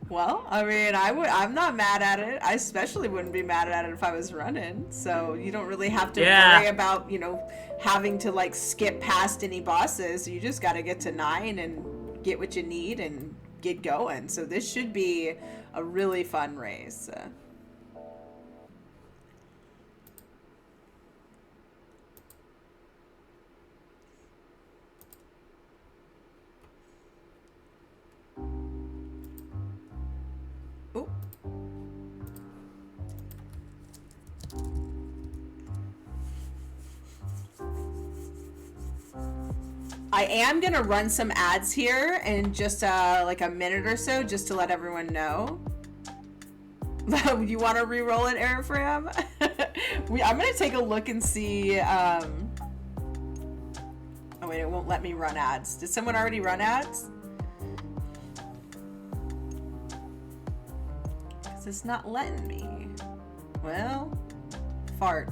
Well, I mean, I'm not mad at it. I especially wouldn't be mad at it if I was running. So you don't really have to worry about, having to like skip past any bosses. You just got to get to 9 and get what you need and get going. So this should be a really fun race. I am gonna run some ads here in just like a minute or so, just to let everyone know. You want to re-roll it, Airfram? I'm gonna take a look and see. Oh wait, it won't let me run ads. Did someone already run ads? Because it's not letting me. Well, fart.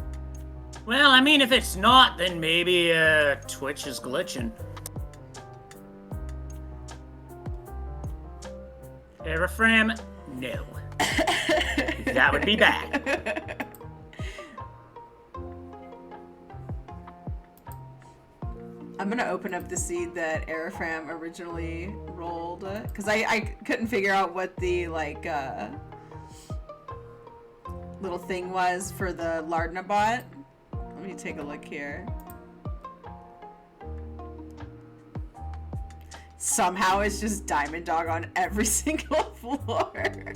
Well, I mean, if it's not, then maybe Twitch is glitching. Airfram, no. That would be bad. I'm gonna open up the seed that Airfram originally rolled, because I couldn't figure out what the little thing was for the Lardna bot. Let me take a look here. Somehow it's just Diamond Dog on every single floor.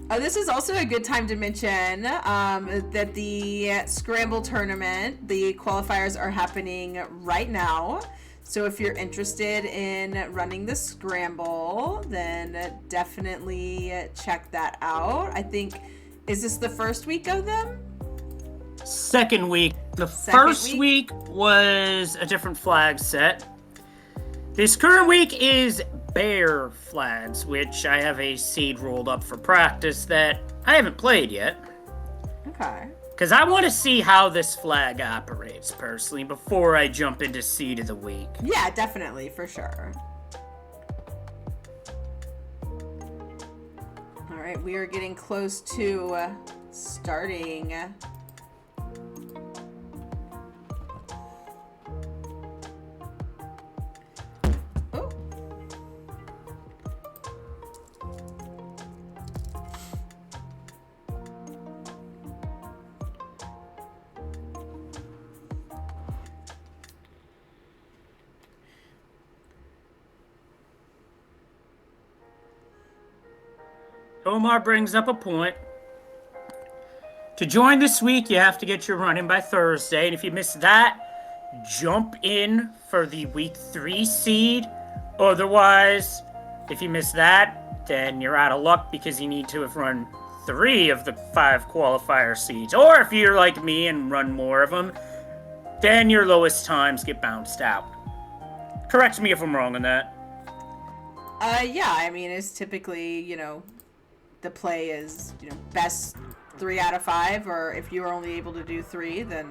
Oh, this is also a good time to mention that the Scramble tournament, the qualifiers are happening right now. So if you're interested in running the Scramble, then definitely check that out. I think, is this the first week of them? Second week. The first week was a different flag set. This current week is bear flags, which I have a seed rolled up for practice that I haven't played yet. Okay. Because I want to see how this flag operates, personally, before I jump into seed of the week. Yeah, definitely, for sure. All right, we are getting close to starting. Omar brings up a point. To join this week, you have to get your run in by Thursday, and if you miss that, jump in for the week 3 seed. Otherwise, if you miss that, then you're out of luck because you need to have run 3 of the 5 qualifier seeds. Or if you're like me and run more of them, then your lowest times get bounced out. Correct me if I'm wrong on that. Yeah, I mean, it's typically, the play is, best 3 out of 5, or if you are only able to do 3, then,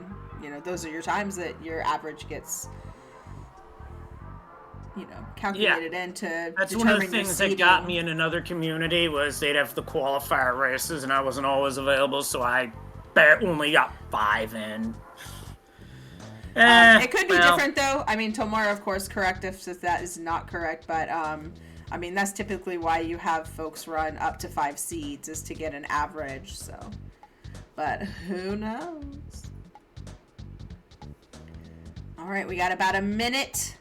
those are your times that your average gets, calculated in to That's one of the things that got me in another community was they'd have the qualifier races and I wasn't always available, so I only got 5 in. It could be different, though. I mean, Tomara, of course, correct if that is not correct, but, I mean, that's typically why you have folks run up to 5 seeds, is to get an average, so. But who knows? All right, we got about a minute.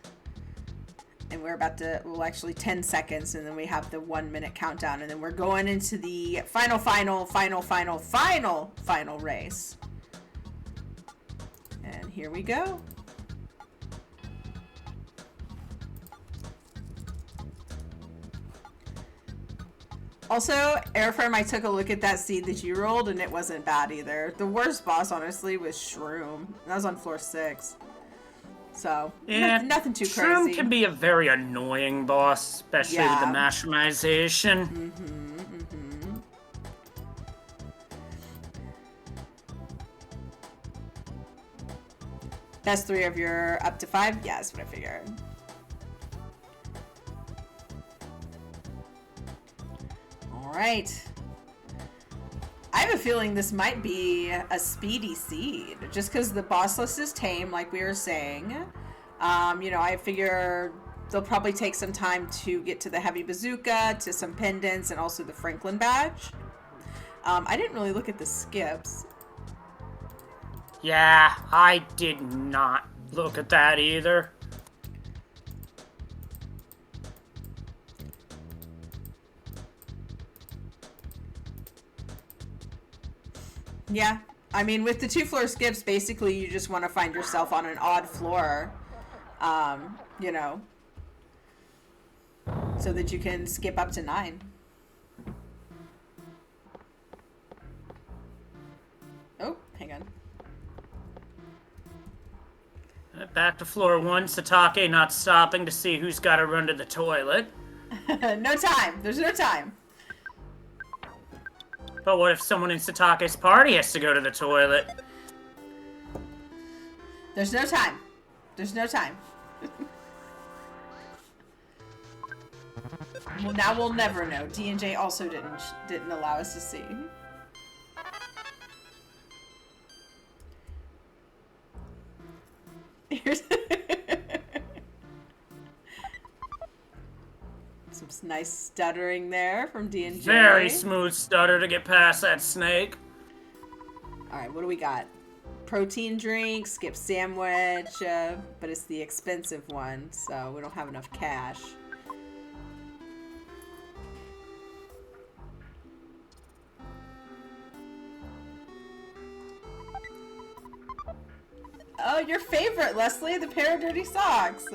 And we're about to, well, actually 10 seconds, and then we have the 1 minute countdown, and then we're going into the final race. And here we go. Also, Airframe, I took a look at that seed that you rolled, and it wasn't bad either. The worst boss, honestly, was Shroom. That was on floor 6. So, Yeah, nothing too Shroom crazy. can be a very annoying boss, especially with the Yeah. mushroomization. Best 3 of your up to 5? Yeah, that's what I figured. Alright. I have a feeling this might be a speedy seed, just because the boss list is tame, like we were saying. I figure they'll probably take some time to get to the heavy bazooka, to some pendants, and also the Franklin badge. I didn't really look at the skips. Yeah, I did not look at that either. Yeah, I mean, with the 2-floor skips, basically you just want to find yourself on an odd floor, so that you can skip up to 9. Oh, hang on. Back to floor 1, Sitake not stopping to see who's got to run to the toilet. No time. There's no time. But what if someone in Sitake's party has to go to the toilet? There's no time. There's no time. Well, now we'll never know. DNJ also didn't allow us to see. Here's some nice stuttering there from DNJ. Very smooth stutter to get past that snake. Alright, what do we got? Protein drink, skip sandwich, but it's the expensive one, so we don't have enough cash. Oh, your favorite, Leslie, the pair of dirty socks.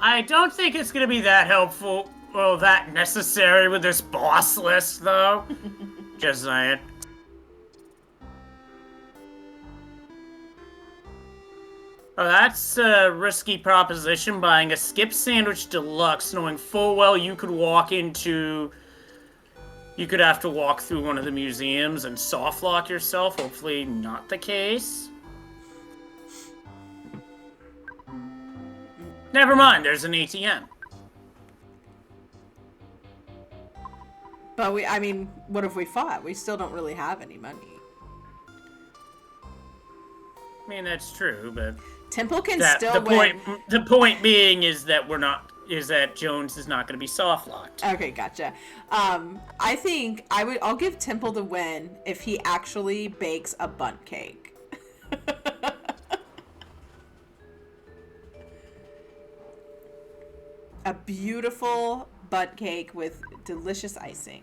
I don't think it's gonna be that helpful, well, that necessary with this boss list, though. Just saying. Oh, that's a risky proposition, buying a skip sandwich deluxe, knowing full well you could have to walk through one of the museums and soft lock yourself. Hopefully not the case. Never mind, there's an ATM. But I mean, what have we fought? We still don't really have any money. I mean, that's true, but Temple can still the win. The point being is that that Jones is not going to be soft locked. Okay, gotcha. I think I'll give Temple the win if he actually bakes a bundt cake. A beautiful bundt cake with delicious icing.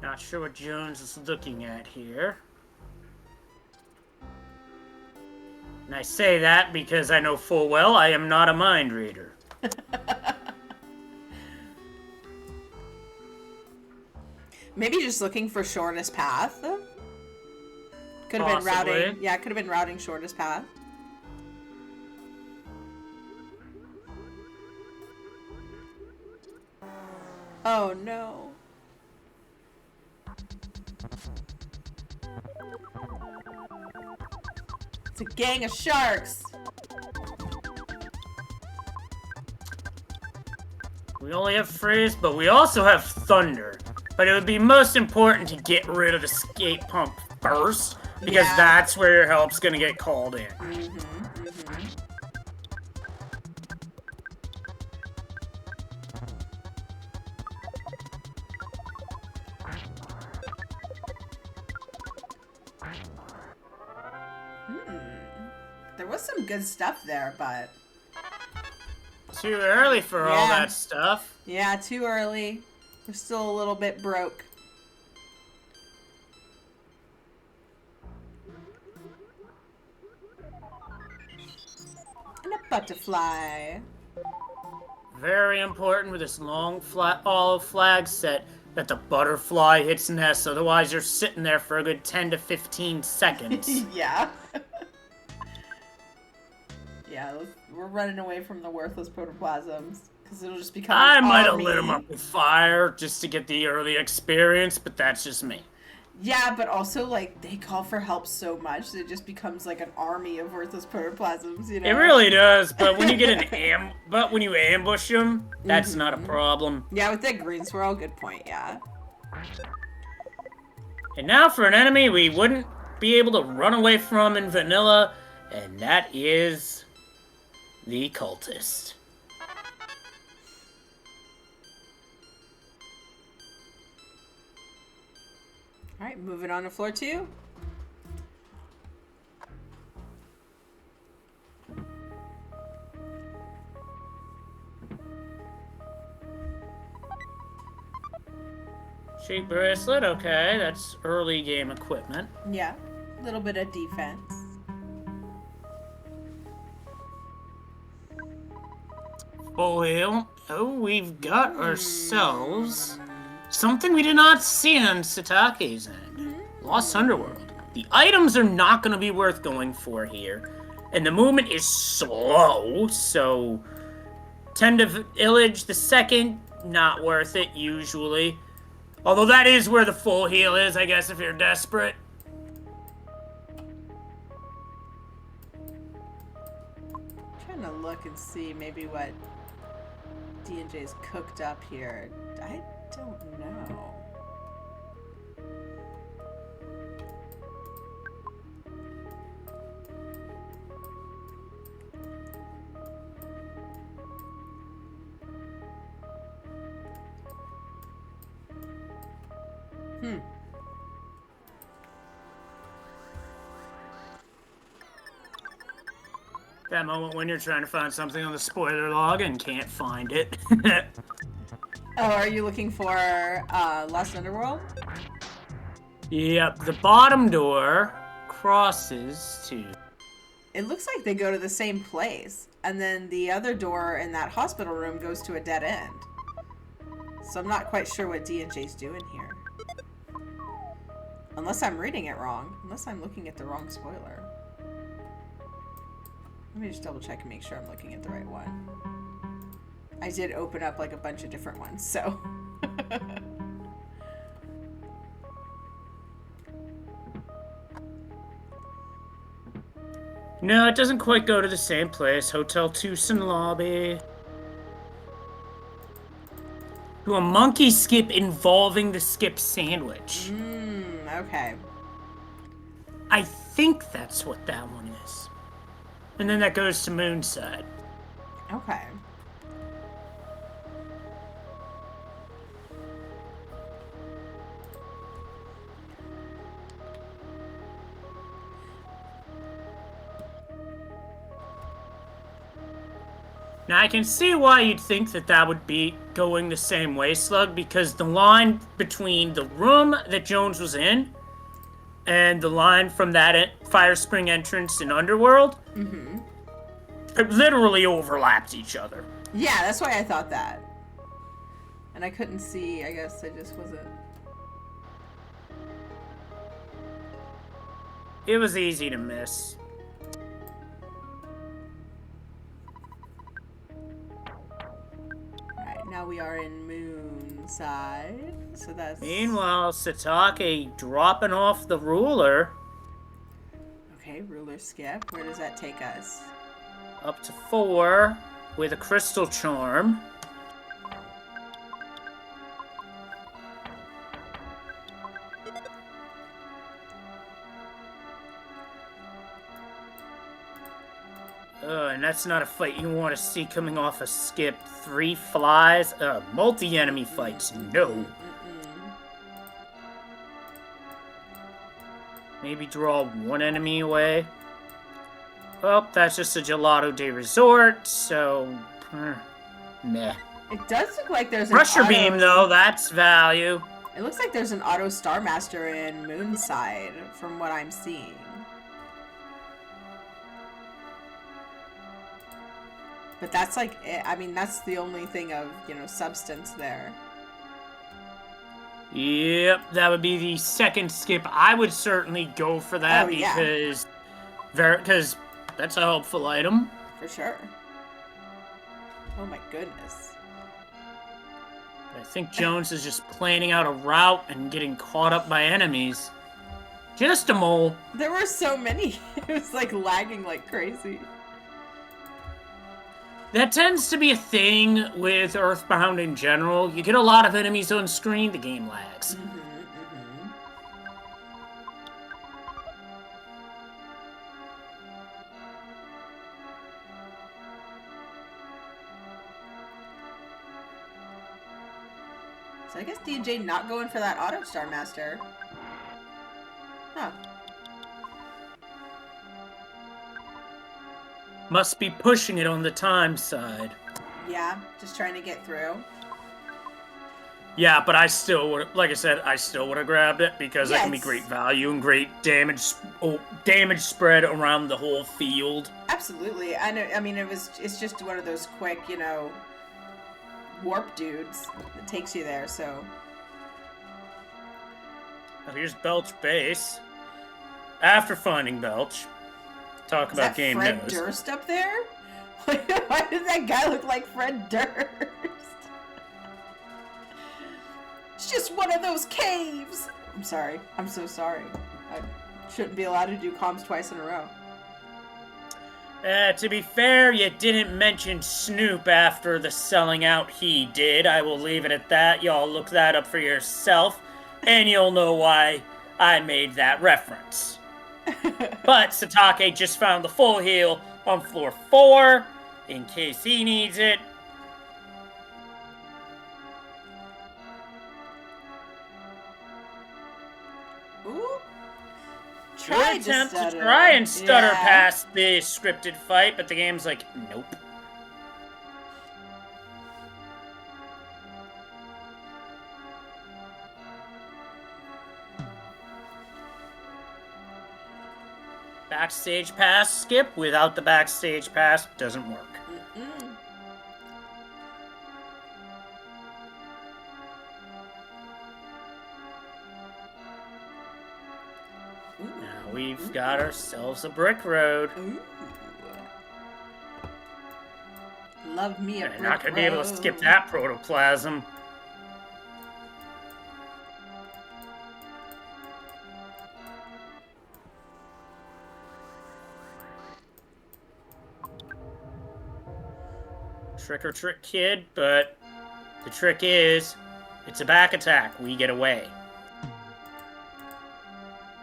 Not sure what Jones is looking at here. And I say that because I know full well I am not a mind reader. Maybe just looking for shortest path. Could have been Possibly. routing. Yeah, could have been routing shortest path. Oh no. It's a gang of sharks. We only have Frizz, but we also have Thunder. But it would be most important to get rid of the skate pump first, because Yeah. that's where your help's gonna get called in. There was some good stuff there, but Too early for all Yeah. that stuff. yeah, too early. We're still a little bit broke. And a butterfly. very important with this long olive flag set that the butterfly hits nest. Otherwise, you're sitting there for a good 10 to 15 seconds. Yeah. Yeah, we're running away from the worthless protoplasms because it'll just become. I might have lit them up with fire just to get the early experience, but that's just me. Yeah, but also, like, they call for help so much that it just becomes like an army of worthless protoplasms, you know? It really does, but when you get when you ambush them, that's not a problem. Yeah, with that green swirl, good point, yeah. And now for an enemy we wouldn't be able to run away from in vanilla, and that is the cultist. Alright, moving on to floor 2. Sheep bracelet, okay, that's early game equipment. Yeah, a little bit of defense. Full heal. Oh, we've got ourselves something we did not see on Sitake's end. Lost Underworld. The items are not going to be worth going for here. And the movement is slow, so... Tend to Village the second, not worth it, usually. Although that is where the full heal is, I guess, if you're desperate. I'm trying to look and see maybe what DNJ's cooked up here. I don't know. That moment when you're trying to find something on the spoiler log and can't find it. Oh, are you looking for Lost Underworld? Yep, the bottom door crosses to... It looks like they go to the same place, and then the other door in that hospital room goes to a dead end. So I'm not quite sure what DNJ's doing here. Unless I'm reading it wrong. Unless I'm looking at the wrong spoiler. Let me just double check and make sure I'm looking at the right one. I did open up like a bunch of different ones, so. No, it doesn't quite go to the same place. Hotel Tucson lobby. To a monkey skip involving the skip sandwich. Okay. I think that's what that one is. And then that goes to Moonside. Okay. Now, I can see why you'd think that that would be going the same way, Slug, because the line between the room that Jones was in and the line from that fire spring entrance in Underworld it literally overlapped each other. Yeah, that's why I thought that. And I couldn't see, I guess I just wasn't... It was easy to miss. Alright, now we are in Moonside. So that's... Meanwhile, Sitake dropping off the ruler. Okay, ruler skip. Where does that take us? Up to 4 with a crystal charm. And that's not a fight you want to see coming off a skip. 3 flies. Multi-enemy fights. No. Maybe draw 1 enemy away. Well, that's just a Gelato Day Resort, so... meh. It does look like there's an Pressure Beam, though, that's value. It looks like there's an Auto Star Master in Moonside, from what I'm seeing. But that's like, I mean, that's the only thing of, substance there. Yep, that would be the second skip. I would certainly go for that Oh, yeah. because that's a helpful item. For sure. Oh my goodness. I think Jones is just planning out a route and getting caught up by enemies. Just a mole. There were so many. It was like lagging like crazy. That tends to be a thing with Earthbound in general. You get a lot of enemies on screen, the game lags. So I guess DNJ not going for that Auto Star Master. Huh. Must be pushing it on the time side. Yeah, just trying to get through. Yeah, but I still would, like I said, I still would have grabbed it because Yeah, that can be great value and great damage spread around the whole field. Absolutely. I know. I mean, it's just one of those quick, warp dudes that takes you there. So. Now here's Belch base. After finding Belch, talk Is about that game Fred knows. Durst up there? Why does that guy look like Fred Durst? It's just one of those caves. I'm sorry. I'm so sorry. I shouldn't be allowed to do comms twice in a row. To be fair, you didn't mention Snoop after the selling out he did. I will leave it at that. Y'all look that up for yourself, and you'll know why I made that reference. But Sitake just found the full heal on floor 4, in case he needs it. Ooh. Good attempt to try and stutter past the scripted fight, but the game's like, nope. Backstage pass skip without the backstage pass doesn't work. Now we've got ourselves a brick road. Ooh. Love me a brick You're not going to be able to road. skip that protoplasm. Trick or trick kid, but the trick is, it's a back attack. We get away.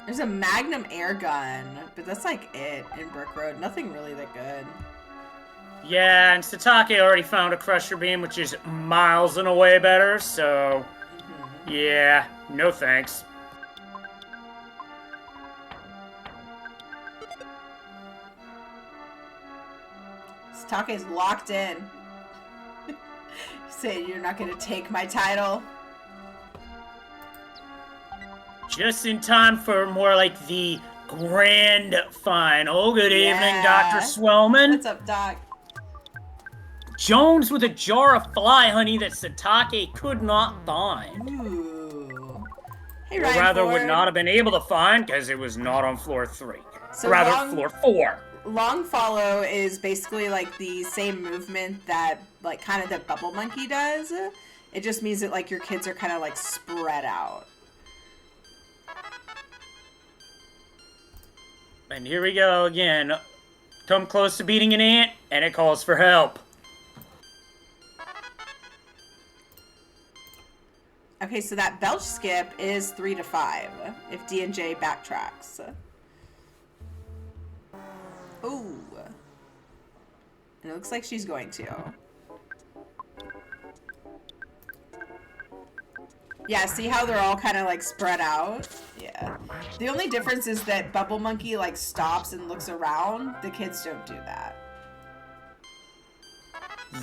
There's a Magnum air gun, but that's like it in Brick Road. Nothing really that good. Yeah, and Sitake already found a Crusher Beam, which is miles and away better, so... Yeah, no thanks. Sitake's locked in. Say you're not gonna take my title. Just in time for more like the grand final. Good evening, Dr. Swellman. What's up, Doc? Jones with a jar of fly honey that Sitake could not find. Ooh. Hey, Or Ryan rather, Ford. would not have been able to find because it was not on floor 3. So or rather, floor 4. Long follow is basically like the same movement that like kind of the Bubble Monkey does. It just means that like your kids are kind of like spread out. And here we go again. Come close to beating an ant, and it calls for help. Okay, so that Belch skip is 3 to 5 if DNJ backtracks. Ooh. And it looks like she's going to. Yeah, see how they're all kind of like spread out? Yeah. The only difference is that Bubble Monkey like stops and looks around. The kids don't do that.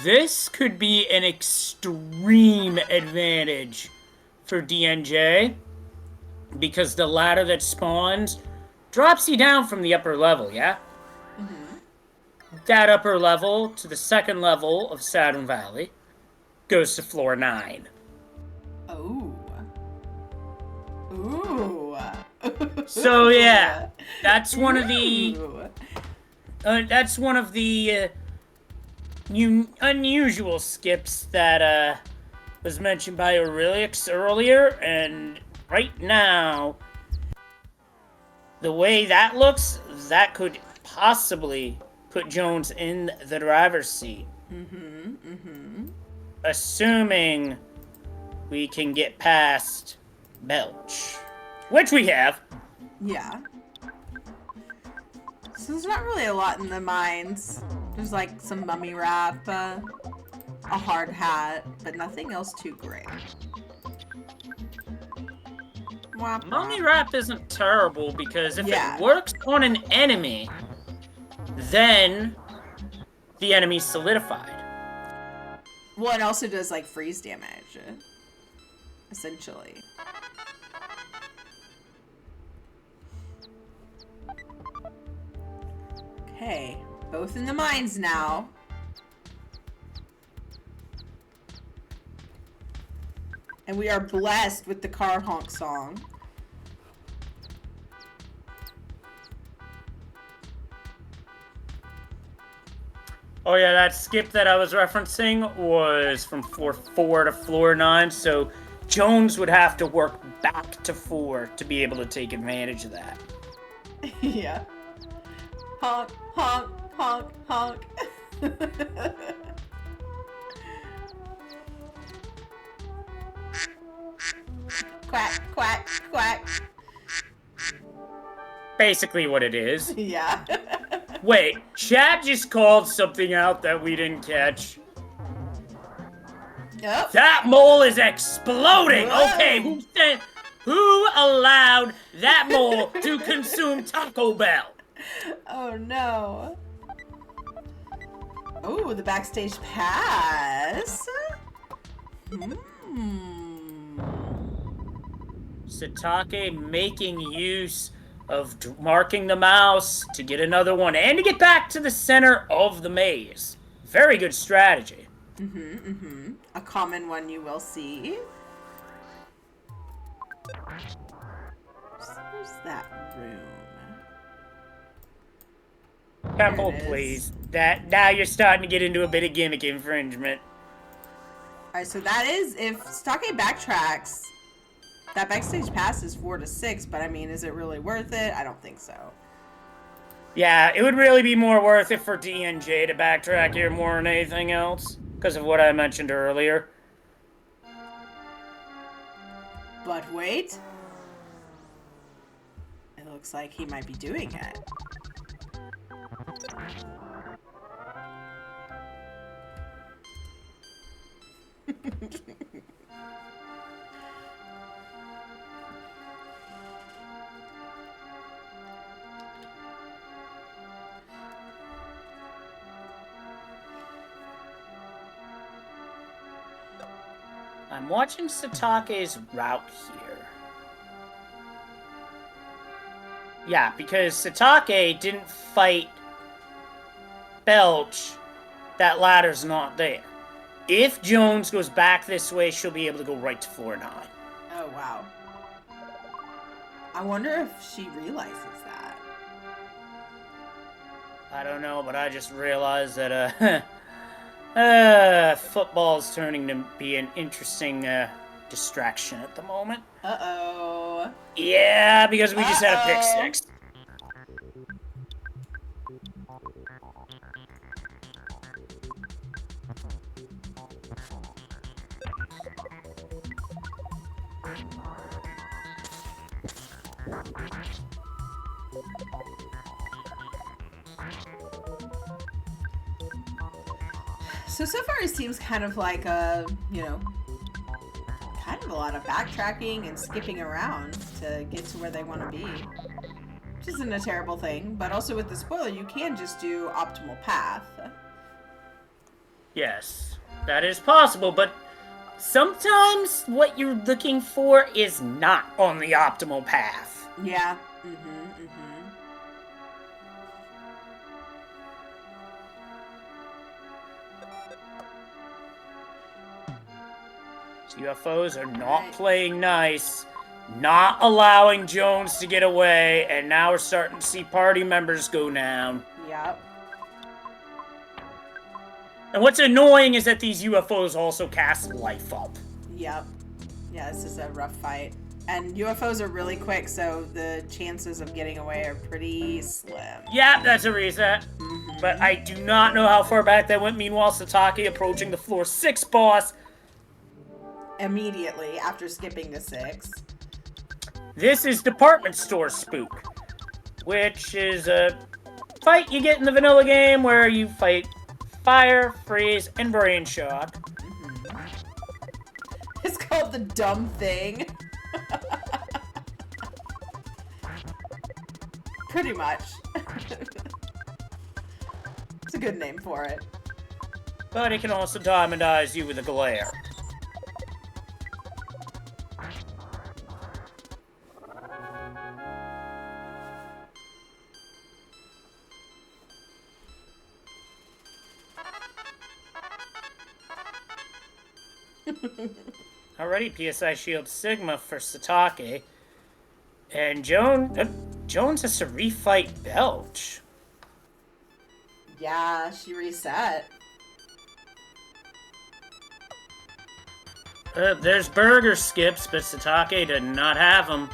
This could be an extreme advantage for DNJ because the ladder that spawns drops you down from the upper level, yeah? that upper level to the second level of Saturn Valley goes to floor 9. Oh. Ooh. So yeah, that's one of the Ooh. unusual skips that was mentioned by Aurelix earlier, and right now, the way that looks, that could possibly put Jones in the driver's seat. Assuming we can get past Belch, which we have. Yeah. So there's not really a lot in the mines. There's like some mummy wrap, a hard hat, but nothing else too great. Mummy wrap isn't terrible because if Yeah. it works on an enemy, then the enemy's solidified. Well, it also does like freeze damage, essentially. Okay, both in the mines now. And we are blessed with the car honk song. Oh yeah, that skip that I was referencing was from floor 4 to floor 9, so Jones would have to work back to 4 to be able to take advantage of that. Yeah. Honk, honk, honk, honk. Quack, quack, quack. Basically what it is. Yeah. Wait, Chad just called something out that we didn't catch. Yep. That mole is exploding! Whoa. Okay, who allowed that mole to consume Taco Bell? Oh no. Oh, the backstage pass. Sitake making use of marking the mouse to get another one and to get back to the center of the maze. Very good strategy. A common one you will see. Where's that room? Careful, There it is. please. Now you're starting to get into a bit of gimmick infringement. Alright, so that is, if Sitake backtracks, that backstage pass is 4 to 6, but I mean, is it really worth it? I don't think so. Yeah, it would really be more worth it for DNJ to backtrack here more than anything else, because of what I mentioned earlier. But wait. It looks like he might be doing it. I'm watching Sitake's route here. Yeah, because Sitake didn't fight Belch. That ladder's not there. If Jones goes back this way, she'll be able to go right to floor 9. Oh, wow. I wonder if she realizes that. I don't know, but I just realized that, football's turning to be an interesting, distraction at the moment. Uh-oh. Yeah, because we just had a pick 6. So far it seems kind of like a, kind of a lot of backtracking and skipping around to get to where they want to be. Which isn't a terrible thing, but also with the spoiler, you can just do optimal path. Yes, that is possible, but sometimes what you're looking for is not on the optimal path. Yeah. UFOs are not playing nice, not allowing Jones to get away, and now we're starting to see party members go down. Yep. And what's annoying is that these UFOs also cast life up. Yep. Yeah, this is a rough fight. And UFOs are really quick, so the chances of getting away are pretty slim. Yeah, that's a reset. But I do not know how far back that went. Meanwhile, Sitake approaching the floor 6 boss. Immediately after skipping to 6. This is Department Store Spook, which is a fight you get in the vanilla game where you fight fire, freeze, and brain shock. It's called the dumb thing. Pretty much. It's a good name for it. But it can also diamondize you with a glare. Alrighty, PSI Shield Sigma for Sitake. And Jones has to refight Belch. Yeah, she reset. There's burger skips, but Sitake did not have them.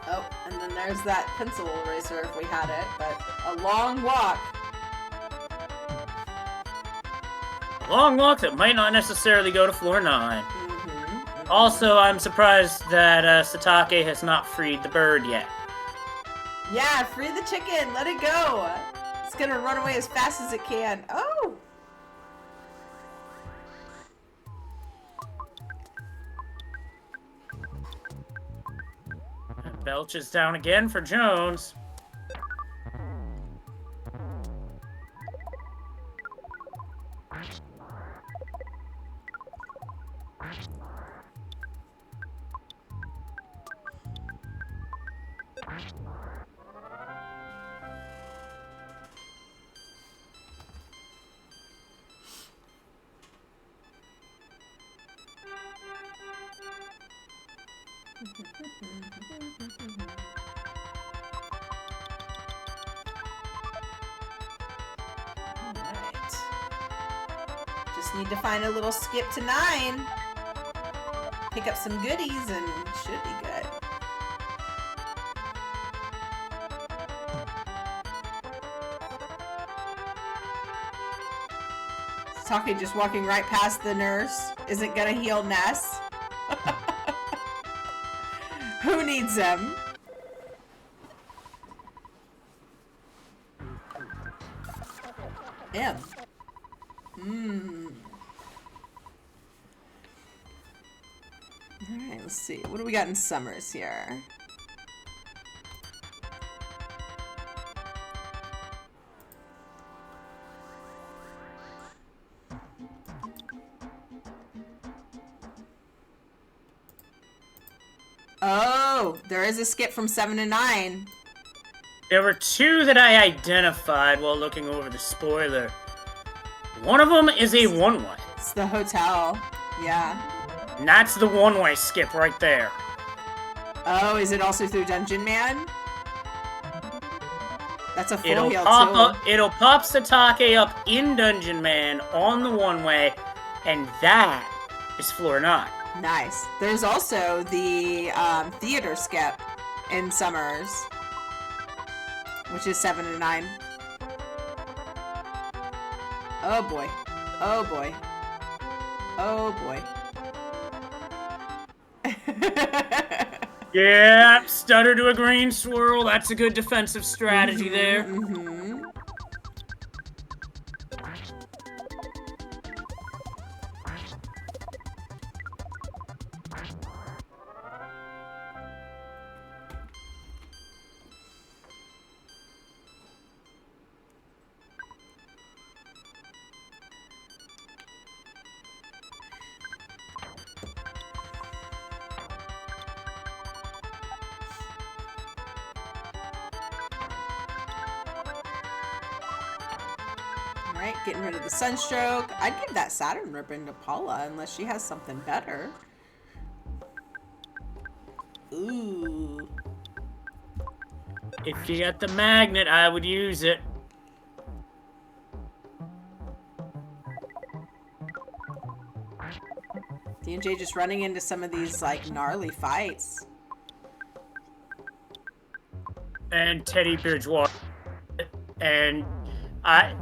Oh, and then there's that pencil eraser if we had it, but a long walk. Long walk that might not necessarily go to floor 9. Also, I'm surprised that Sitake has not freed the bird yet. Yeah, free the chicken. Let it go. It's gonna run away as fast as it can. Oh! Belch is down again for Jones. Alright. Just need to find a little skip to 9. Pick up some goodies and should be good. Sitake just walking right past the nurse isn't gonna heal Ness. Who needs them? M. Alright, let's see. What do we got in Summers here? Oh, there is a skip from 7 to 9. There were 2 that I identified while looking over the spoiler. One of them is a one-way. It's the hotel. Yeah. And that's the one-way skip right there. Oh, is it also through Dungeon Man? That's a full It'll heal pop too. up. It'll pop Sitake up in Dungeon Man on the one-way, and that is floor 9. Nice. There's also the theater skip in Summers, which is 7 to 9. Oh boy. Oh boy. Oh boy. Yeah, stutter to a green swirl. That's a good defensive strategy there. Mm-hmm. Alright, getting rid of the sunstroke. I'd give that Saturn ribbon to Paula unless she has something better. Ooh. If you got the magnet, I would use it. DNJ just running into some of these, like, gnarly fights. And Teddy Bridgewater. And I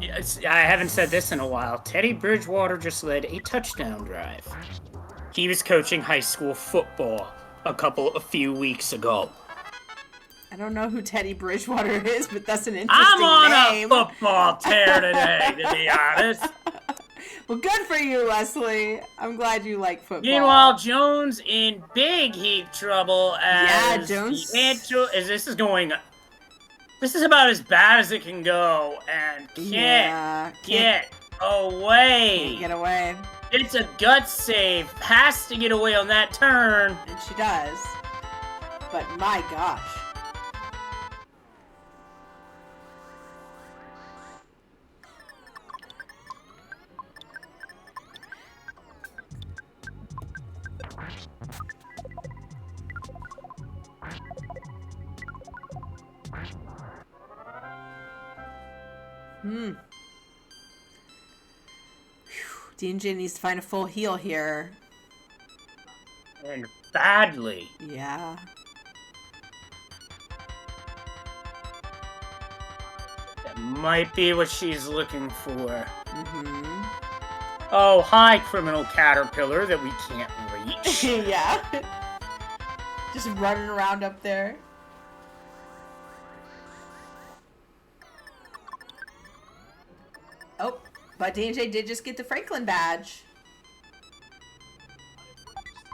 haven't said this in a while. Teddy Bridgewater just led a touchdown drive. He was coaching high school football a few weeks ago. I don't know who Teddy Bridgewater is, but that's an interesting I'm on name. a football tear today, to be honest. Well, good for you, Leslie. I'm glad you like football. Meanwhile, Jones in big heap trouble as Jones. This is about as bad as it can go, and can't get away. Can't get away. It's a gut save. Has to get away on that turn. And she does. But my gosh. DNJ needs to find a full heal here. And badly. Yeah. That might be what she's looking for. Mm-hmm. Oh, hi, criminal caterpillar that we can't reach. Yeah. Just running around up there. Oh, but DNJ did just get the Franklin badge.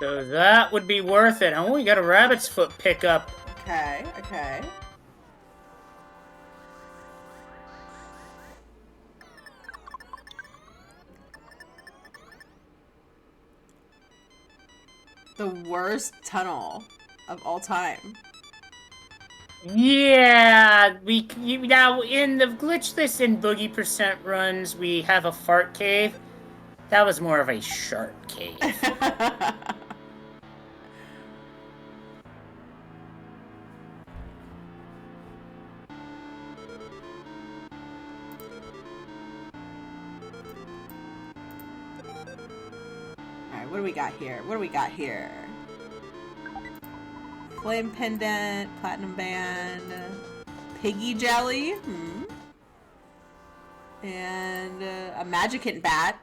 So that would be worth it. Oh, we got a rabbit's foot pickup. Okay, okay. The worst tunnel of all time. Yeah, now in the glitchless and boogie percent runs, we have a fart cave. That was more of a shark cave. Alright, what do we got here? What do we got here? Flame pendant, platinum band, piggy jelly, and a magicant bat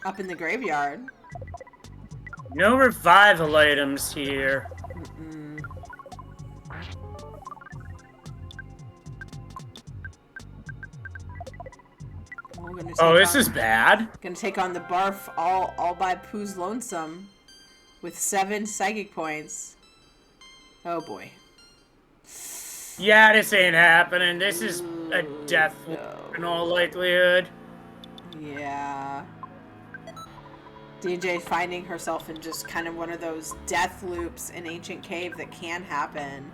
up in the graveyard. No revival items here. Oh, this is bad. Gonna take on the barf all by Pooh's lonesome with 7 psychic points. Oh boy. Yeah, this ain't happening. This is a death in all likelihood. Yeah. DJ finding herself in just kind of one of those death loops in Ancient Cave that can happen.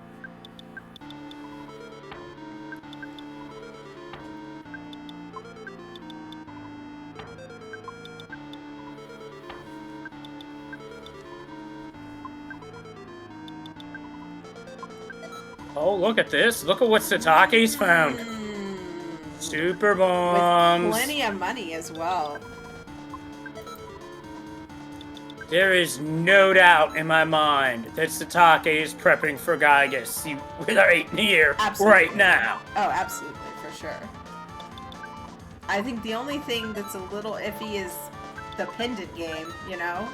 Oh, look at this. Look at what Sitake's found. Super bombs. With plenty of money as well. There is no doubt in my mind that Sitake is prepping for Gygus right here, right now. Oh, absolutely, for sure. I think the only thing that's a little iffy is the pendant game, you know?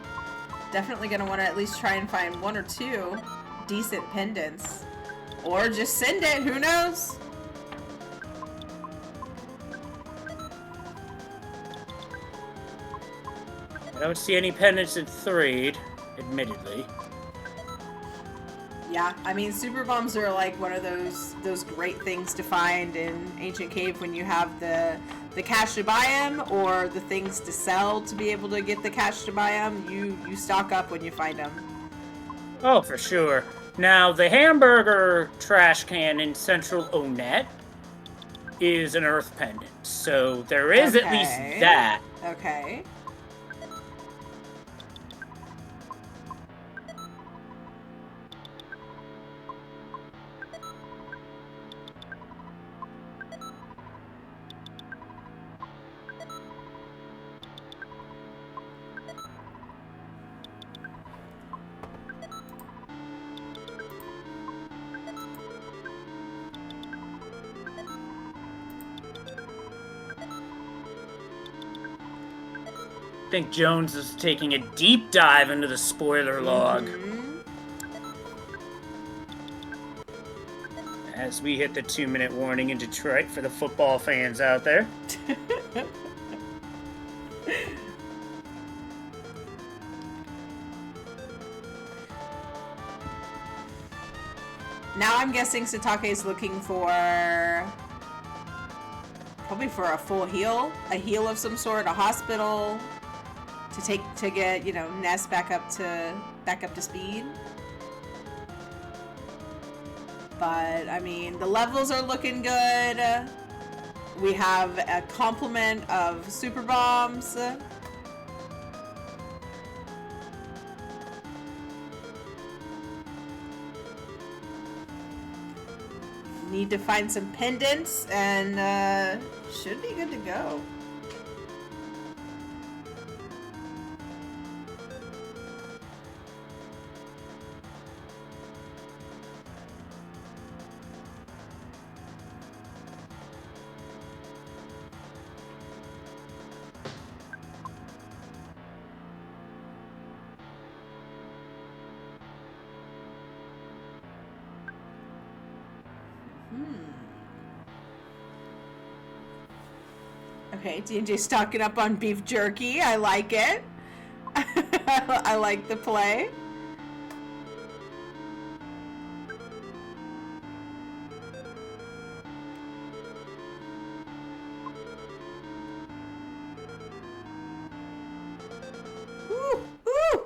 Definitely going to want to at least try and find 1 or 2 decent pendants. Or just send it, who knows? I don't see any pendants at 3, admittedly. Yeah, I mean, super bombs are like one of those great things to find in Ancient Cave when you have the cash to buy them or the things to sell to be able to get the cash to buy them. You stock up when you find them. Oh, for sure. Now, the hamburger trash can in Central Onet is an Earth pendant. So there is at least Okay. that. Okay. I think Jones is taking a deep dive into the spoiler log. As we hit the 2-minute warning in Detroit for the football fans out there. Now I'm guessing Sitake is looking for probably for a full heal, a heal of some sort, a hospital to get, you know, Ness back up to speed. But I mean, the levels are looking good. We have a complement of super bombs. Need to find some pendants and should be good to go. Okay, DNJ stocking up on beef jerky. I like it. I like the play. Ooh, ooh.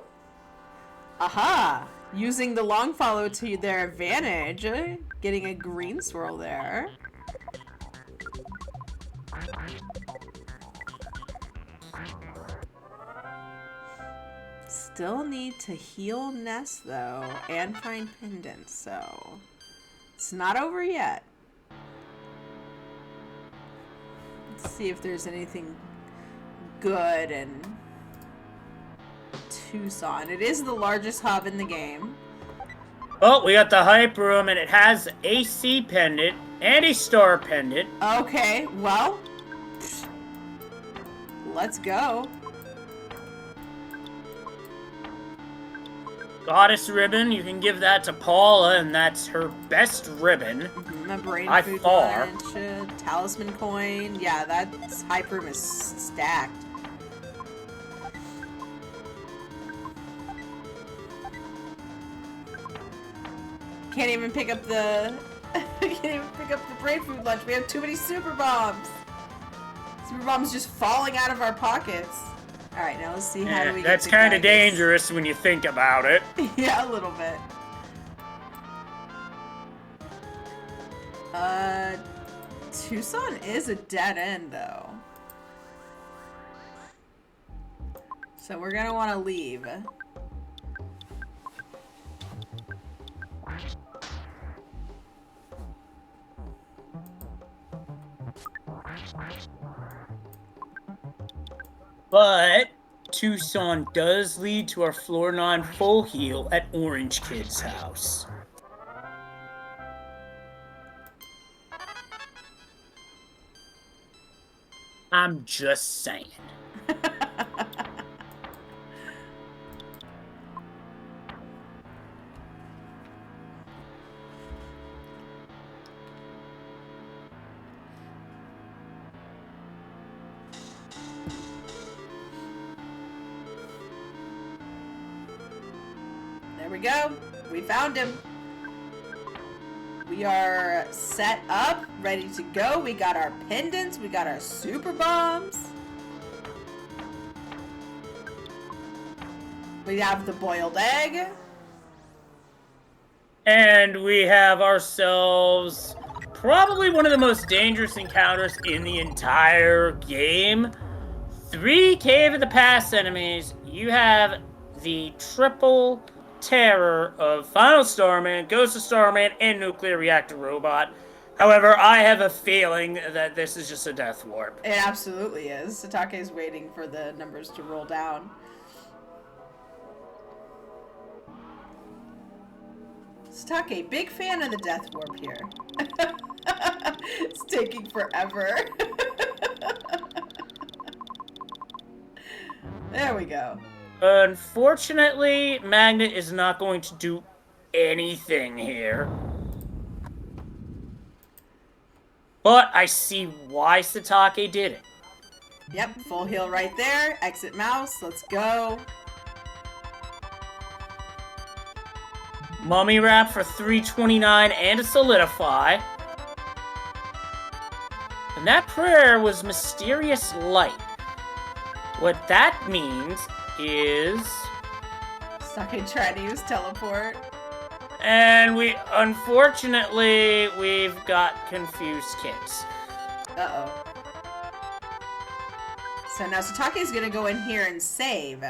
Aha! Using the long follow to their advantage. Getting a green swirl there. Still need to heal Ness though, and find pendants, so it's not over yet. Let's see if there's anything good in Tucson. It is the largest hub in the game. Oh, we got the hype room, and it has a C pendant and a star pendant. Okay, well, let's go. Goddess ribbon, you can give that to Paula, and that's her best ribbon. A brain by food far. lunch, talisman coin. Yeah, that hype room is stacked. Can't even pick up the brain food lunch. We have too many super bombs. Super bombs just falling out of our pockets. All right, now let's see how do we. That's kind of dangerous when you think about it. Yeah, a little bit. Tucson is a dead end though, so we're gonna want to leave. But Tucson does lead to our floor 9 full heal at Orange Kid's house. I'm just saying. There we go. We found him. We are set up, ready to go. We got our pendants. We got our super bombs. We have the boiled egg. And we have ourselves probably one of the most dangerous encounters in the entire game. 3 Cave of the Past enemies. You have the triple terror of Final Starman, Ghost of Starman, and Nuclear Reactor Robot. However, I have a feeling that this is just a death warp. It absolutely is. Sitake is waiting for the numbers to roll down. Sitake, big fan of the death warp here. It's taking forever. There we go. Unfortunately, Magnet is not going to do anything here. But I see why Sitake did it. Yep, full heal right there. Exit mouse. Let's go. Mummy Wrap for 329 and a Solidify. And that prayer was Mysterious Light. What that means is... Sitake trying to use teleport. And unfortunately, we've got confused kids. Uh-oh. So now Sitake's gonna go in here and save.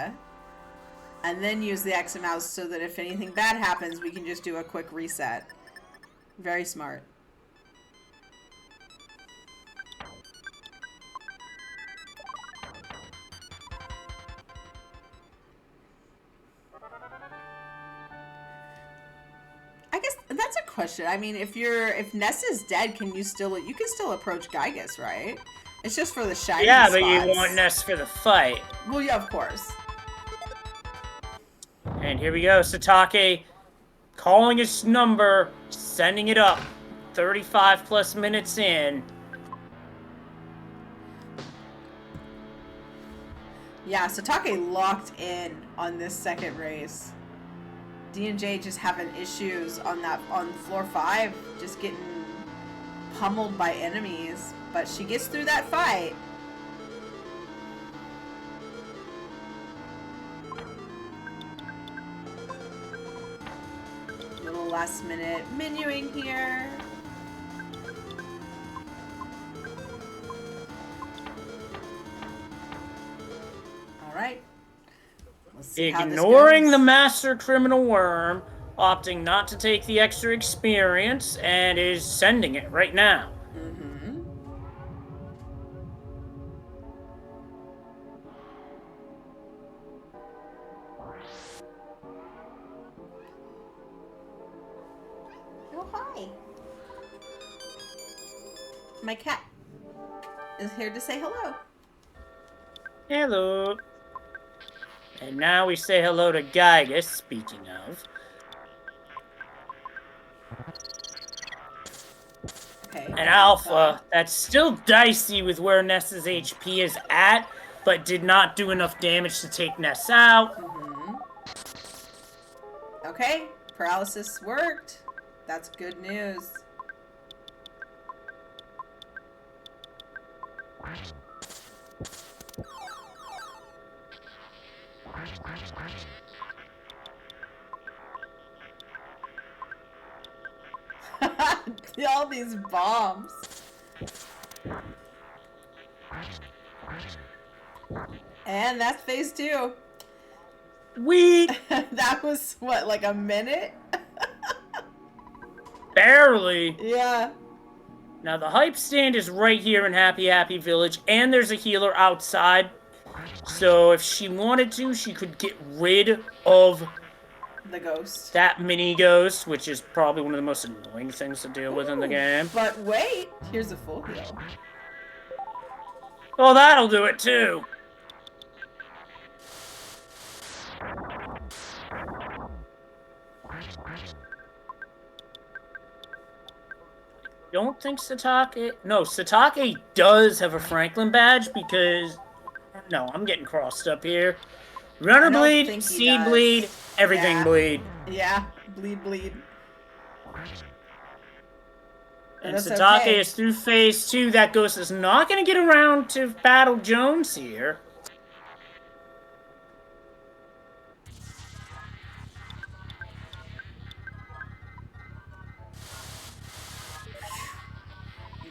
And then use the exit mouse so that if anything bad happens, we can just do a quick reset. Very smart. I guess that's a question. I mean, if Ness is dead, you can still approach Gygus, right? It's just for the shiny spots. But you want Ness for the fight. Well, yeah, of course. And here we go, Sitake calling his number, sending it up 35 plus minutes in. Yeah, Sitake locked in on this second race. DNJ just having issues on floor 5, just getting pummeled by enemies. But she gets through that fight. Little last minute menuing here. Alright. Ignoring the Master Criminal Worm, opting not to take the extra experience, and is sending it right now. Mm-hmm. Oh, hi. My cat is here to say hello. Hello. And now we say hello to Gygus, speaking of. Okay. And Alpha, that's still dicey with where Ness's HP is at, but did not do enough damage to take Ness out. Mm-hmm. Okay, paralysis worked. That's good news. All these bombs. And that's phase 2. That was, what, like a minute? Barely. Yeah. Now the hype stand is right here in Happy Happy Village, and there's a healer outside. So if she wanted to, she could get rid of the ghost. That mini ghost, which is probably one of the most annoying things to deal with in the game. But wait, here's a full heal. Well, that'll do it too. Don't think Sitake... No, Sitake does have a Franklin badge because... No, I'm getting crossed up here. Runner bleed, seed bleed, everything bleed. Yeah, bleed. And Sitake is through phase 2. That ghost is not going to get around to battle Jones here.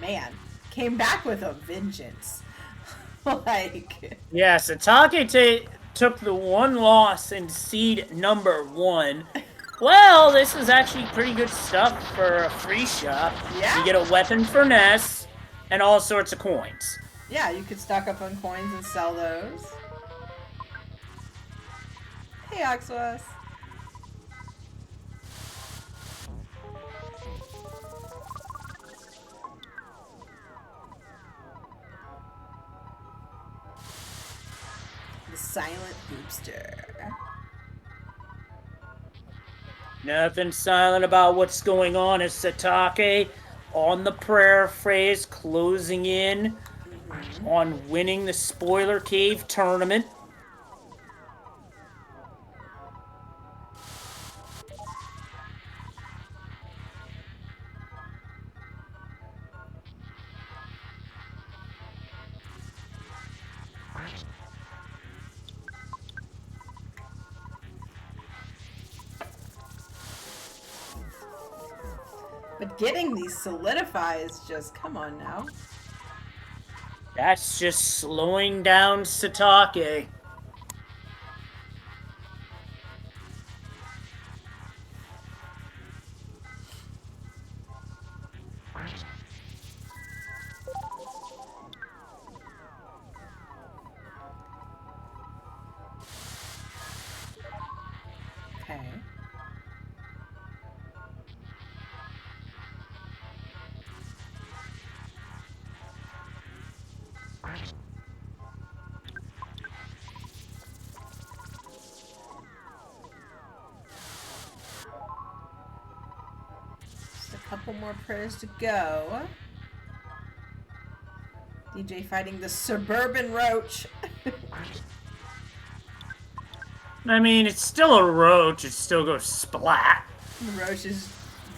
man, came back with a vengeance. Like, Yeah, Sitake took the one loss in seed number 1. Well, this is actually pretty good stuff for a free shop. Yeah. You get a weapon for Ness and all sorts of coins. yeah, you could stock up on coins and sell those. Hey, Oxwas. The silent hoopster. Nothing silent about what's going on as Sitake on the prayer phrase, closing in on winning the Spoiler Cave tournament. But getting these solidifies just, come on now. That's just slowing down Sitake. Okay. Just a couple more prayers to go. DJ fighting the suburban roach. I mean, it's still a roach. It still goes splat. The roach is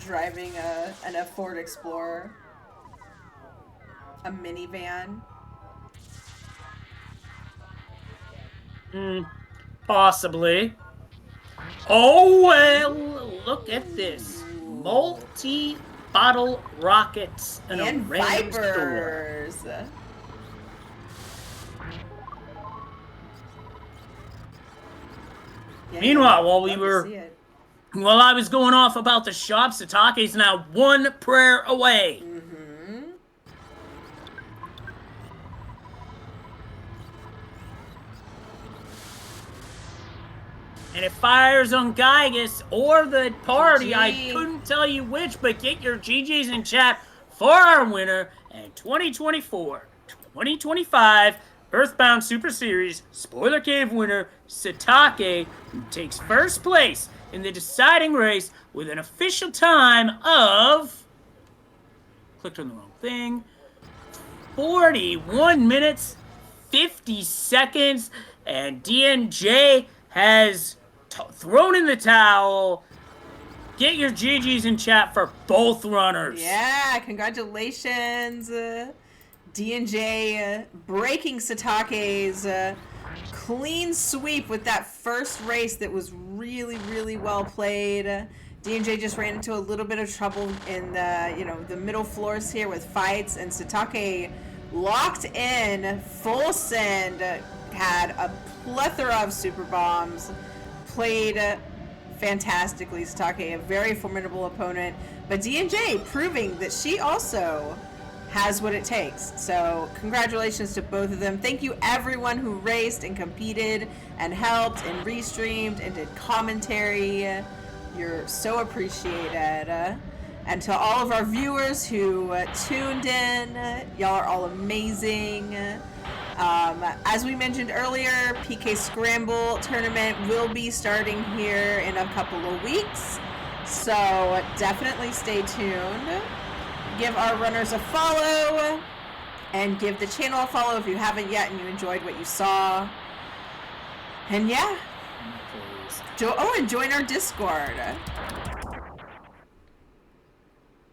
driving a Ford Explorer. A minivan. Possibly. Oh, well, look at this. Multi-bottle rockets in a And random store. vipers. Yeah, Meanwhile, while love to see it. while I was going off about the shop, Sitake's now one prayer away. And it fires on Gygus or the party. I GG. couldn't tell you which, but get your GGs in chat for our winner and 2024-2025 Earthbound Super Series Spoiler Cave winner, Sitake, who takes first place in the deciding race with an official time of... Clicked on the wrong thing. 41 minutes, 50 seconds, and DNJ has thrown in the towel. Get your GGs in chat for both runners. Yeah, congratulations. DNJ breaking Sitake's clean sweep with that first race that was really, really well played. DNJ just ran into a little bit of trouble in the middle floors here with fights, and Sitake locked in, full send, had a plethora of super bombs, played fantastically. Sitake, a very formidable opponent, but DNJ proving that she also has what it takes. So congratulations to both of them. Thank you everyone who raced and competed and helped and restreamed and did commentary. You're so appreciated. And to all of our viewers who tuned in, y'all are all amazing. As we mentioned earlier, PK Scramble tournament will be starting here in a couple of weeks. So definitely stay tuned. Give our runners a follow and give the channel a follow if you haven't yet and you enjoyed what you saw. And yeah. And join our Discord.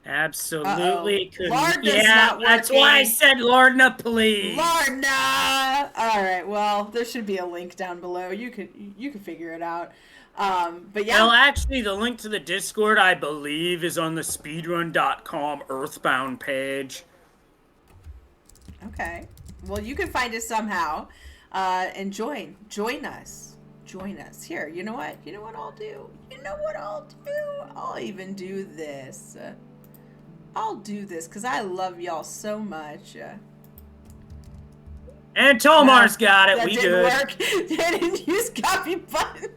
Absolutely. Lorna's Yeah, not that's why I working. said Lorna, please. Lorna! Alright, well, there should be a link down below. You can figure it out. But yeah. Well, actually, the link to the Discord, I believe, is on the speedrun.com Earthbound page. Okay. Well, you can find it somehow, and join us. Join us here. You know what? You know what I'll do? You know what I'll do? I'll even do this. I'll do this because I love y'all so much. And Tomar's got it. That We didn't good. work. Didn't use copy button.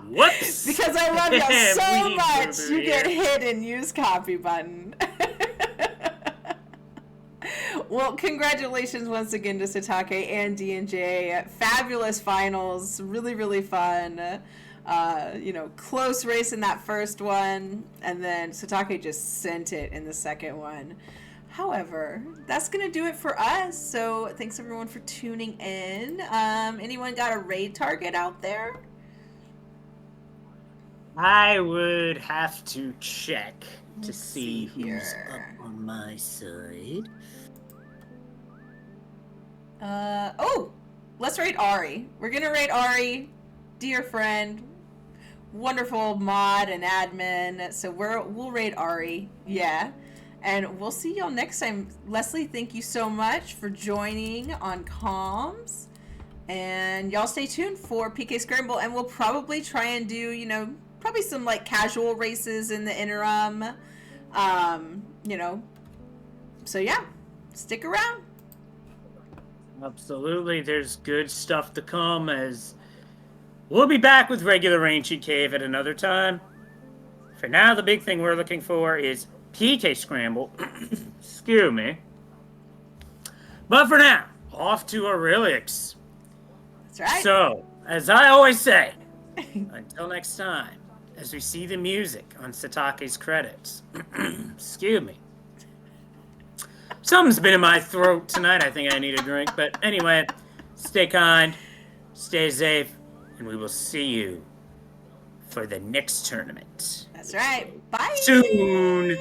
Whoops. Because I love y'all so much, you get here. hit and use copy button. Well, congratulations once again to Sitake and DNJ. Fabulous finals, really, really fun. Close race in that first one, and then Sitake just sent it in the second one. However, that's going to do it for us. So thanks everyone for tuning in. Anyone got a raid target out there? I would have to check to Let's see who's here. up on my side. Let's raid Ari. We're gonna raid Ari, dear friend, wonderful mod and admin. So we'll raid Ari, yeah, and we'll see y'all next time. Leslie, thank you so much for joining on comms, and y'all stay tuned for PK Scramble, and we'll probably try and do probably some like casual races in the interim, So yeah, stick around. Absolutely, there's good stuff to come as we'll be back with regular Ancient Cave at another time. For now, the big thing we're looking for is PK Scramble. Excuse me. But for now, off to Aurelix. That's right. So, as I always say, until next time, as we see the music on Sitake's credits. Excuse me. Something's been in my throat tonight. I think I need a drink. But anyway, stay kind, stay safe, and we will see you for the next tournament. That's right. Bye. Soon.